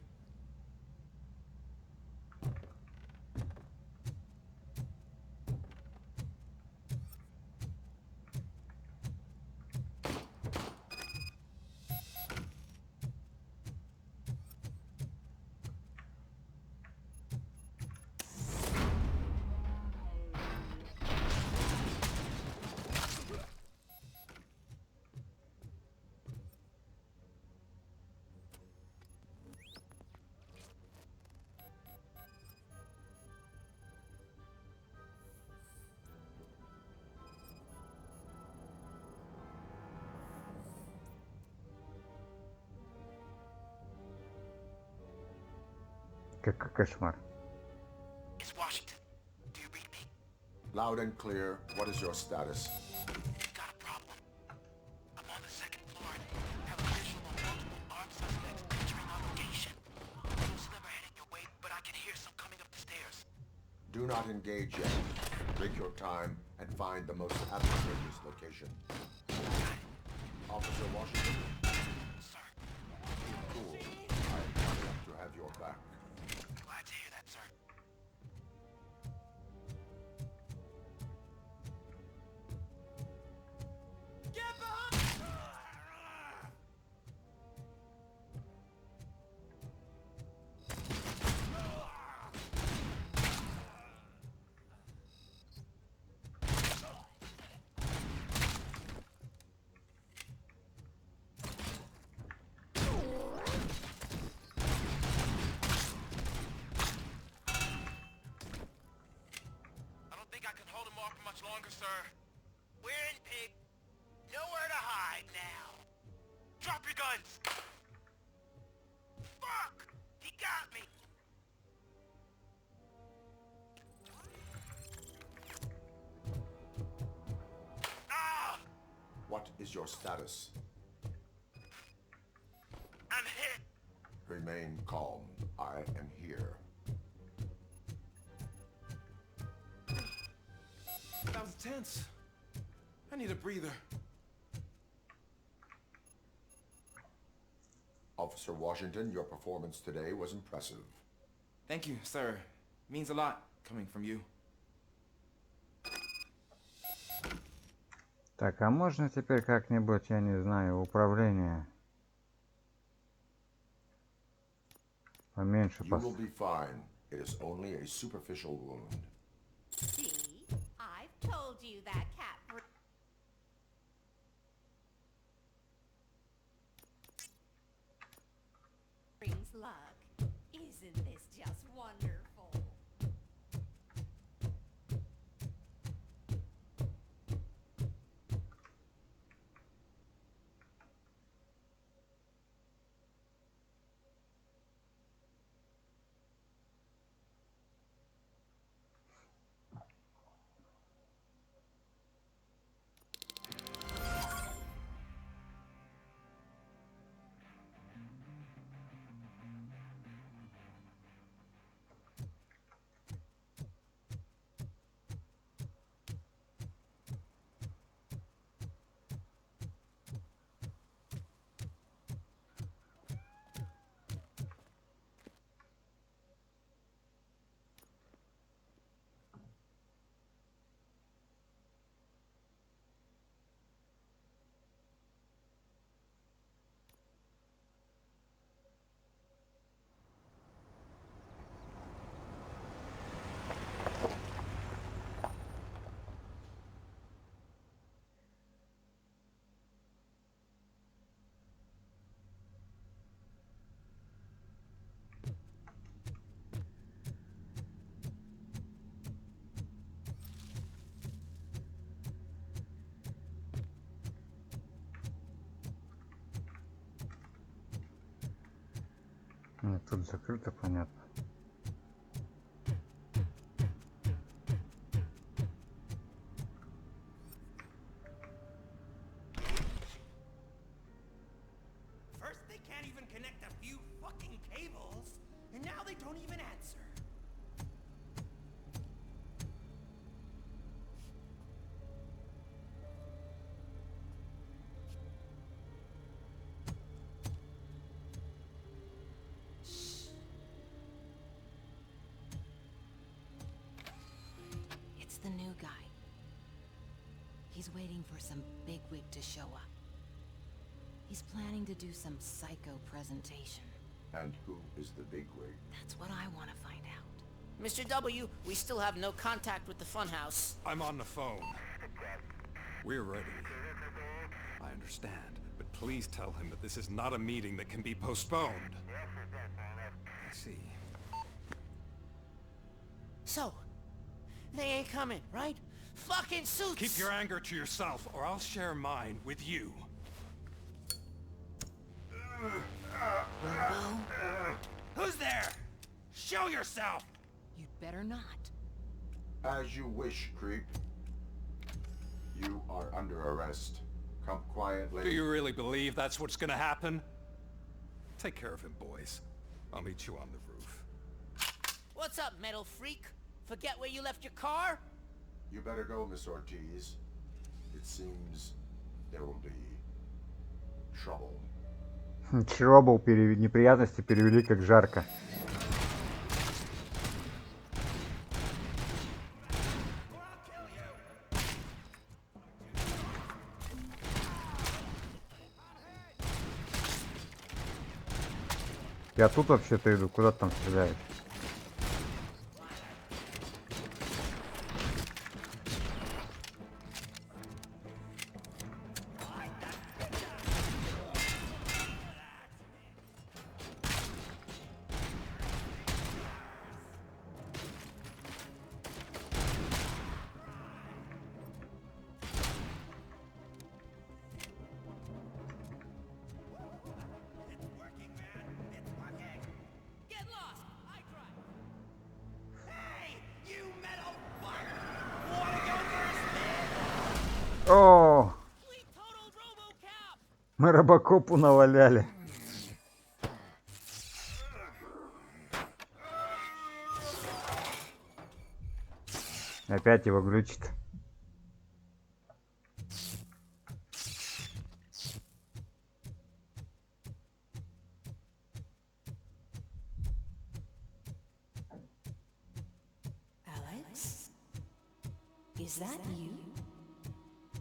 Кошмар. It's Washington. Do you read me? Loud and clear. What is your status? Got a problem. I'm on the second floor and have a visual on multiple armed suspects entering our location. Most of them are heading your way, but I can hear some coming up the stairs. Do not engage yet. Take your time and find the most advantageous location. Officer Washington? Sir. Cool. I am confident to have your back. Glad to hear that, sir. Get behind! I don't think I can hold him off for much longer, sir. We're in pig. Nowhere to hide now. Drop your guns! Fuck! He got me! Ah! What is your status? I'm hit! Remain calm. I am here. That was tense. I need a breather. Officer Washington, your performance today was impressive. Thank you, sir. Means a lot coming from you. Так, а можно теперь как-нибудь, я не знаю, управление поменьше You will be fine. It is only a superficial wound. See? I've told you that cat brings luck. Isn't this just wonderful? Тут закрыто, понятно. First they can't even connect a few fucking cables, and now they don't even answer. It's the new guy. He's waiting for some bigwig to show up. He's planning to do some psycho presentation. And who is the bigwig? That's what I want to find out. Mr. W, we still have no contact with the funhouse. I'm on the phone. We're ready. I understand, but please tell him that this is not a meeting that can be postponed. I see. So, they ain't coming, right? Fucking suits! Keep your anger to yourself, or I'll share mine with you. Robo? Who's there? Show yourself! You'd better not. As you wish, creep. You are under arrest. Come quietly. Do you really believe that's what's gonna happen? Take care of him, boys. I'll meet you on the roof. What's up, metal freak? Forget where you left your car? You better go, Miss Ortiz. It seems there will be trouble. Trouble, неприятности перевели как жарко. Я тут вообще-то иду, куда ты там стреляешь? О! Мы робокопу наваляли. Опять его глючит. Alex? Is that you?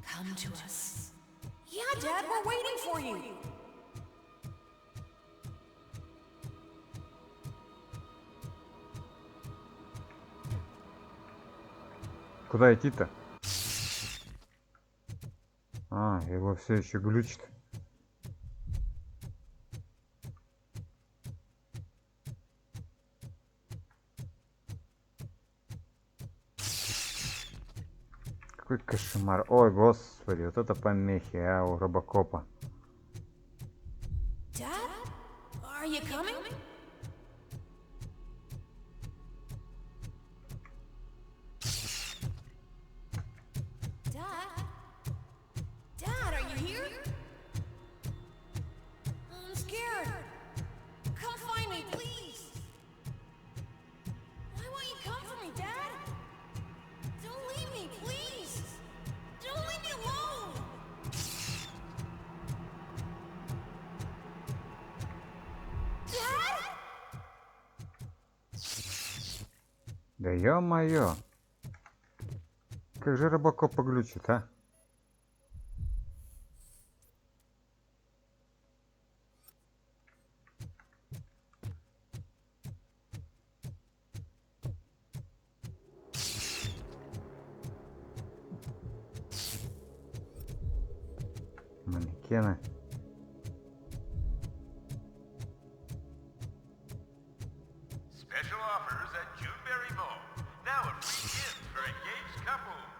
Come to us. Yeah, Dad, we're waiting for you. Куда идти-то? А, его все еще глючит. Какой кошмар. Ой, господи, вот это помехи, а, у робокопа. Dad? Are you coming? Dad? Dad, are you here? I'm scared. Come find me, please. Why won't you come for me, Dad? Don't leave me, please. Don't leave me alone. Dad? Да ё-моё. Как же робокоп поглючит, а? Манекены. Special offers at Juneberry Mall. Now a free gift for engaged couples.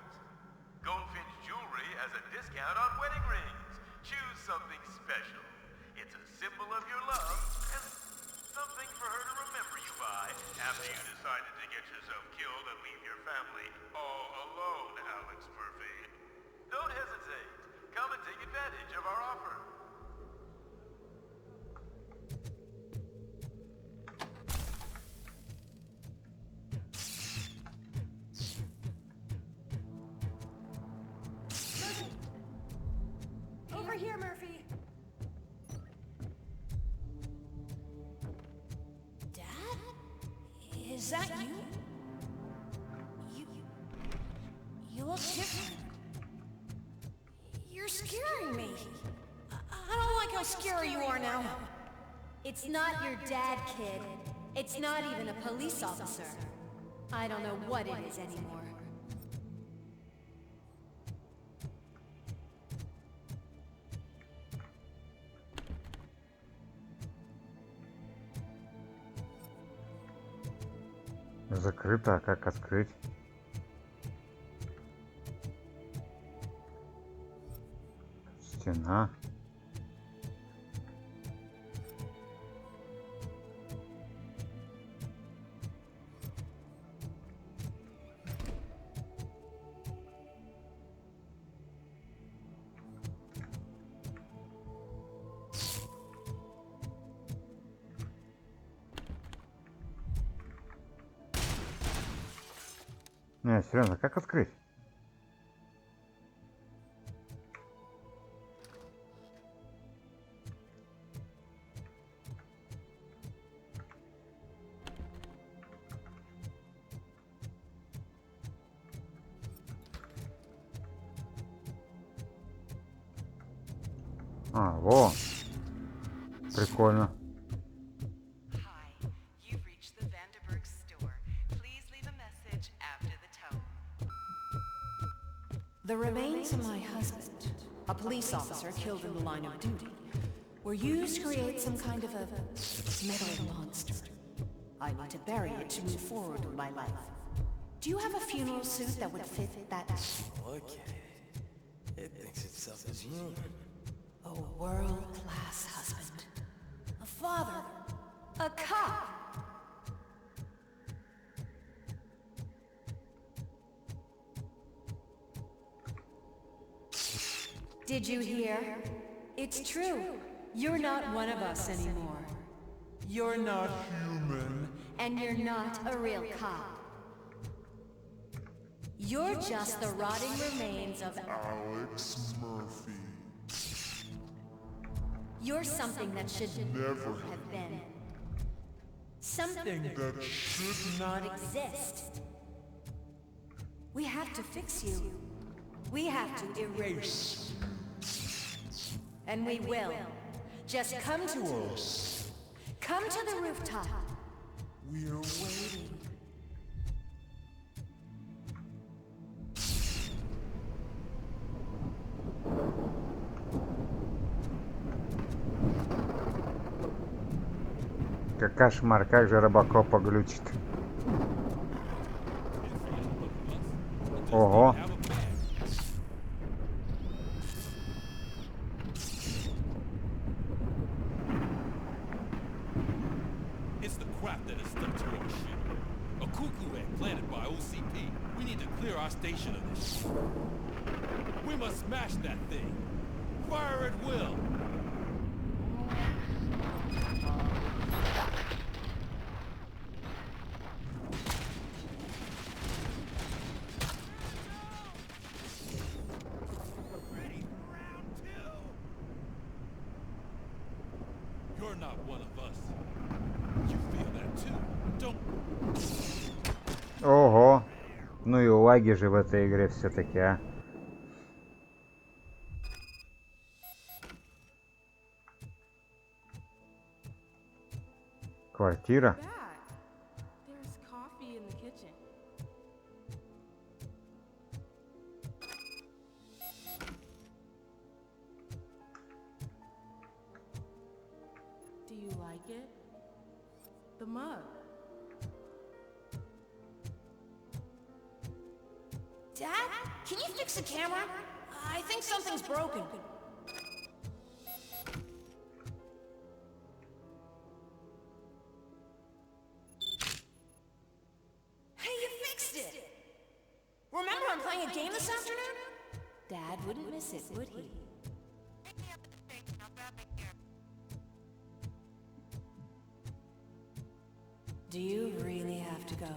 Goldfinch Jewelry has a discount on wedding rings. Choose something special. It's a symbol of your love and something for her to remember you by after you decided to get yourself killed and leave your family all alone, Alex Murphy. Don't hesitate. Come and take advantage of our offer. Over here, Murphy. Dad? Is that you? You look different. You're scaring me. I don't like how scary you are now. It's not your dad, kid. It's not even a police officer. I don't know what it is anymore. Закрыто, а как открыть? Стена. Не, серьезно, как открыть? А, во. Прикольно. The remains of my husband, a police officer killed in the line of duty, were used to create some kind of a metal monster. I need to bury it to move forward with my life. Do you have a funeral suit that would fit that? Okay. It thinks itself as human. A world-class husband. A father. A cop. Did you hear? It's true. You're not one of us anymore. You're not human. And you're not a real cop. You're just the rotting remains of Alex Murphy. You're something that should never have been. Something that should not exist. We have to fix you. We have to erase. And we will. Just come to us. Come to the rooftop. We're waiting. Как кошмар, как же робокопа глючит. Ого. It's the crap that has stuck to our ship. A cuckoo egg planted by OCP. We need to clear our station of this. We must smash that thing. Fire at will. You're not one of us. You feel that too, don't? Ого. Ну и лаги же в этой игре все-таки, а. Квартира. There's coffee in the kitchen. Do you like it? The mug. Dad, can you fix the camera? I think something's broken. Hey, you fixed it! Remember I'm playing a game this afternoon? Dad wouldn't miss it, would he? Do you really have to go?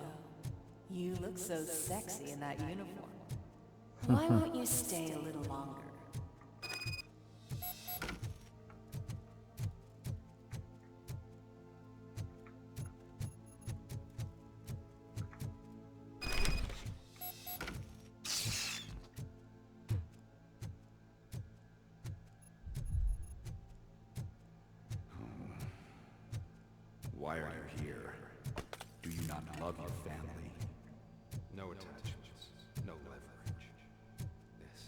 You look so sexy in that uniform. Why won't you stay a little longer? Why are you here? Do you not love your family? No attachments, no leverage. This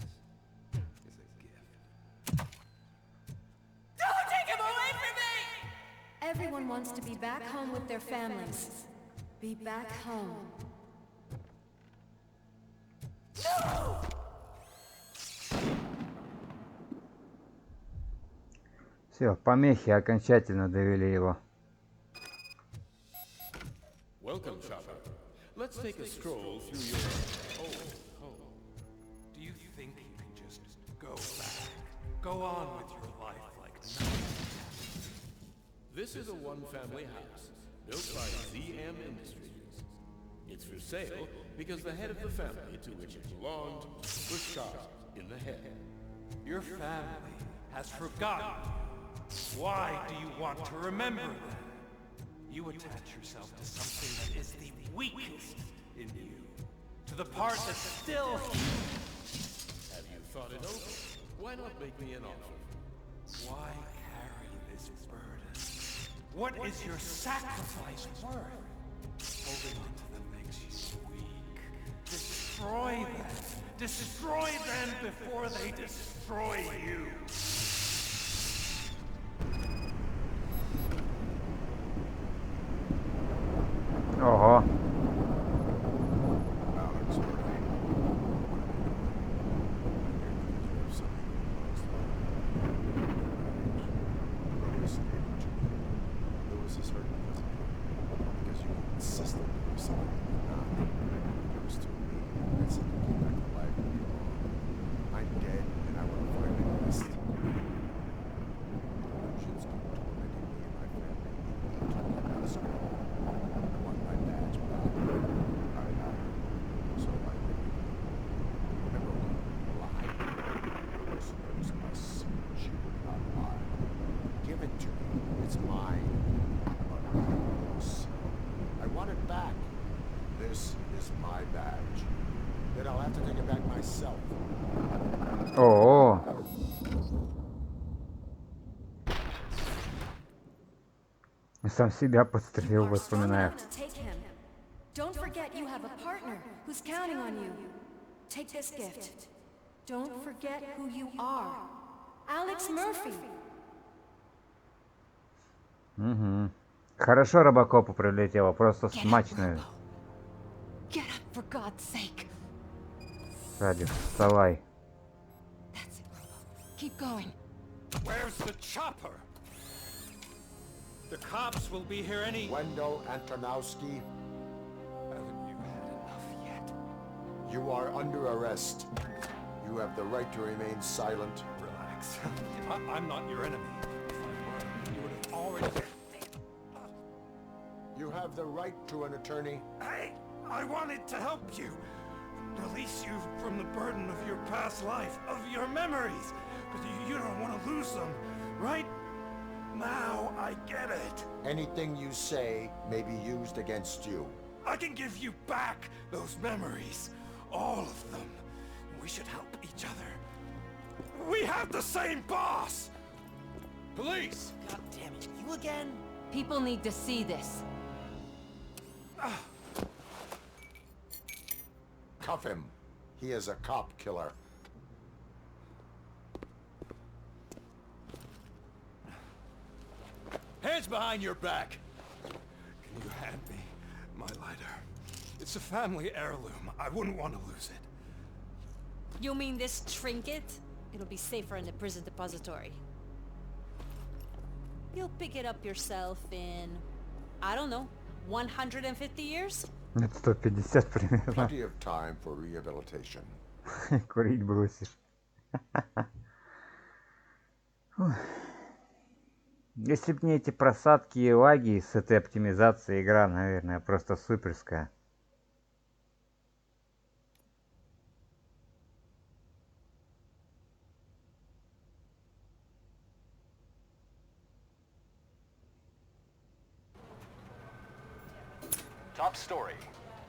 is a gift. Don't take him away from me! Everyone wants to be back home with their families. Be back home. No! Все, помехи окончательно довели его. Welcome, Chopper. Let's take a stroll through your old home. Do you think you can just go back? Go on with your life like nothing? This is a one-family house built by ZM Industries. It's for sale because the head of the family to which it belonged was shot in the head. Your family has forgotten you. Why do you want to remember them? You attach yourself to something that is the weakest in you. To the part that's still human. Have you thought it over? Why not make me an offer? Why carry this burden? What is your sacrifice worth? Holding on to them makes you weak. Destroy them. Destroy them before they destroy you. Ого. О. Сам себя подстрелил, воспоминая. Don't forget you have a partner who's counting on you. Take this gift. Don't forget who you are. Alex Murphy. Угу. Хорошо робокопу прилетело, просто смачно. Get up, for God's sake. Ради, вставай. Keep going. Where's the chopper? The cops will be here any... Wendell Antonowski. Haven't you had enough yet? You are under arrest. You have the right to remain silent. Relax. I'm not your enemy. If I were, you would have already... You have the right to an attorney. I wanted to help you. Release you from the burden of your past life, of your memories. But you don't want to lose them, right? Now I get it. Anything you say may be used against you. I can give you back those memories. All of them. We should help each other. We have the same boss! Police! God damn it, you again? People need to see this. Cuff him. He is a cop killer. Hands behind your back. Can you hand me my lighter? It's a family heirloom. I wouldn't want to lose it. You mean this trinket? It'll be safer in the prison depository. You'll pick it up yourself in, I don't know, 150 years? 150 примерно. Plenty of time for rehabilitation. Курить бросишь. Если б не эти просадки и лаги с этой оптимизацией, игра, наверное, просто суперская. Top story.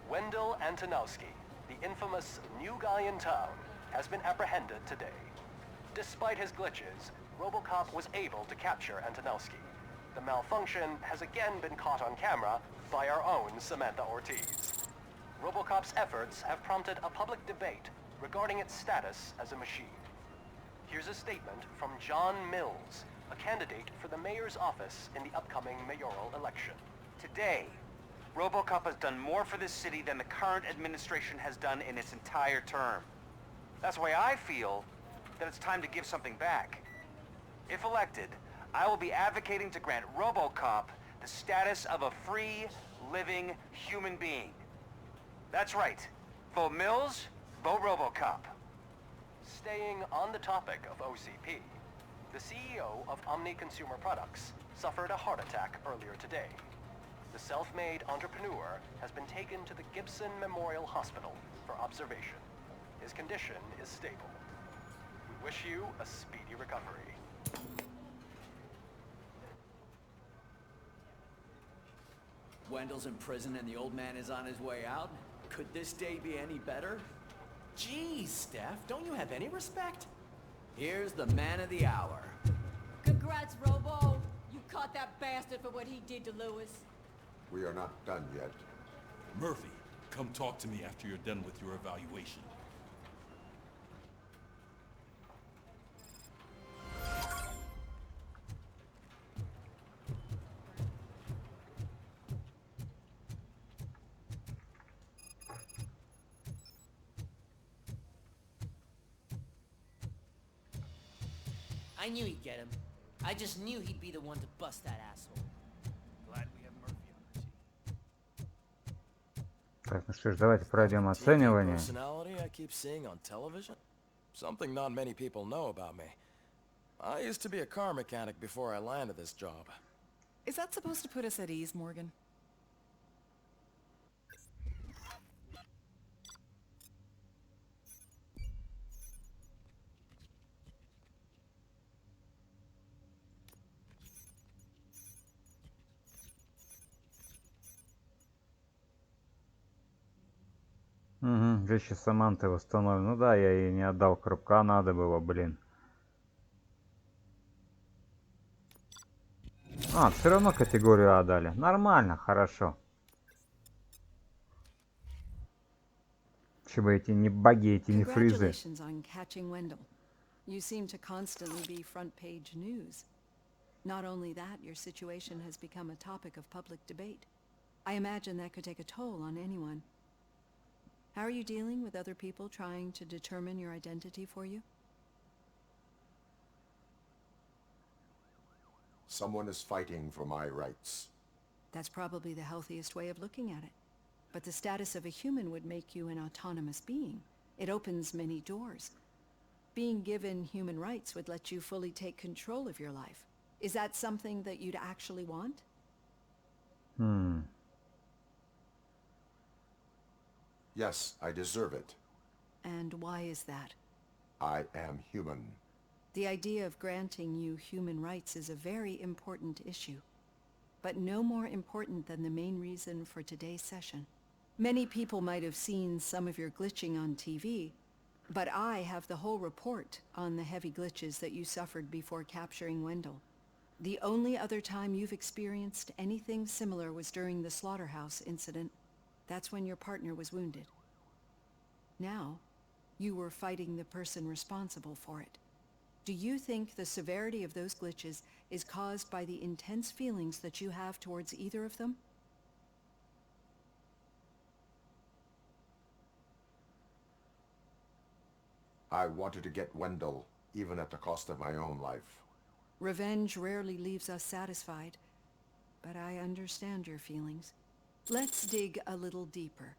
Wendell Antonowski, the infamous new guy in town, has been apprehended today. Despite his glitches, ROBOCOP was able to capture Antonowski. The malfunction has again been caught on camera by our own Samantha Ortiz. ROBOCOP's efforts have prompted a public debate regarding its status as a machine. Here's a statement from John Mills, a candidate for the mayor's office in the upcoming mayoral election. Today, ROBOCOP has done more for this city than the current administration has done in its entire term. That's why I feel that it's time to give something back. If elected, I will be advocating to grant ROBOCOP the status of a free, living human being. That's right. Vote Mills, vote ROBOCOP. Staying on the topic of OCP, the CEO of Omni Consumer Products suffered a heart attack earlier today. The self-made entrepreneur has been taken to the Gibson Memorial Hospital for observation. His condition is stable. We wish you a speedy recovery. Wendell's in prison and the old man is on his way out? Could this day be any better? Geez, Steph, don't you have any respect? Here's the man of the hour. Congrats, Robo. You caught that bastard for what he did to Lewis. We are not done yet. Murphy, come talk to me after you're done with your evaluation. I knew he'd get him. I just knew he'd be the one to bust that asshole. Glad we have Murphy on our team. Так, ну что ж, давайте пройдем оценивание. Personality I keep seeing on television? Something not many people know about me. I used to be a car mechanic before I landed this job. Is that supposed to put us at ease, Morgan? Угу, вещи Саманты восстановлены. Ну да, я ей не отдал коробка, надо было, блин. А, все равно категорию А дали. Нормально, хорошо. Чего эти не баги, эти не фризы. Congratulations on catching Wendell. You seem to constantly be front page news. Not only that, your situation has become a topic of public debate. I imagine that could take a toll on anyone. How are you dealing with other people trying to determine your identity for you? Someone is fighting for my rights. That's probably the healthiest way of looking at it. But the status of a human would make you an autonomous being. It opens many doors. Being given human rights would let you fully take control of your life. Is that something that you'd actually want? Yes, I deserve it. And why is that? I am human. The idea of granting you human rights is a very important issue, but no more important than the main reason for today's session. Many people might have seen some of your glitching on TV, but I have the whole report on the heavy glitches that you suffered before capturing Wendell. The only other time you've experienced anything similar was during the slaughterhouse incident. That's when your partner was wounded. Now, you were fighting the person responsible for it. Do you think the severity of those glitches is caused by the intense feelings that you have towards either of them? I wanted to get Wendell, even at the cost of my own life. Revenge rarely leaves us satisfied, but I understand your feelings. Let's dig a little deeper.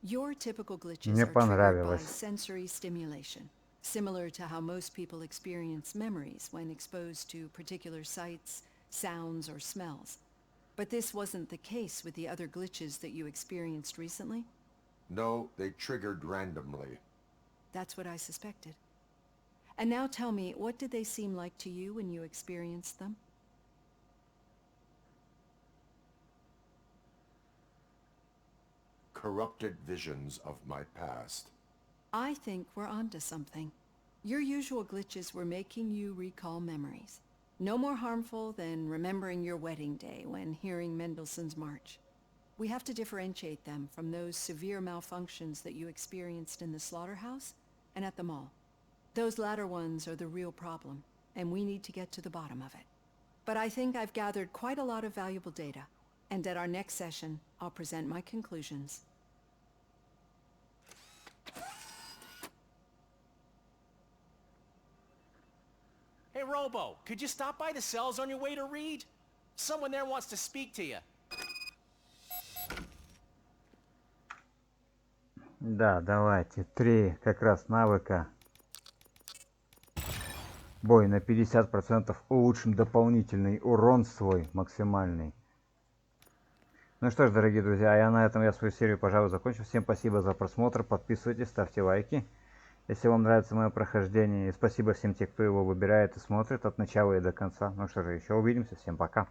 Your typical glitches Мне are triggered by понравилось. sensory stimulation, similar to how most people experience memories when exposed to particular sights, sounds, or smells. But this wasn't the case with the other glitches that you experienced recently? No, they triggered randomly. That's what I suspected. And now tell me, what did they seem like to you when you experienced them? Corrupted visions of my past. I think we're onto something. Your usual glitches were making you recall memories. No more harmful than remembering your wedding day when hearing Mendelssohn's March. We have to differentiate them from those severe malfunctions that you experienced in the slaughterhouse and at the mall. Those latter ones are the real problem, and we need to get to the bottom of it. But I think I've gathered quite a lot of valuable data, and at our next session, I'll present my conclusions. Hey, Robo, could you stop by the cells on your way to read? Someone there wants to speak to you. Да, давайте. 3 как раз навыка. Бой на 50% улучшим дополнительный урон свой максимальный. Ну что ж, дорогие друзья, я на этом свою серию, пожалуй, закончу. Всем спасибо за просмотр, подписывайтесь, ставьте лайки, если вам нравится мое прохождение. И спасибо всем тем, кто его выбирает и смотрит от начала и до конца. Ну что же, еще увидимся, всем пока.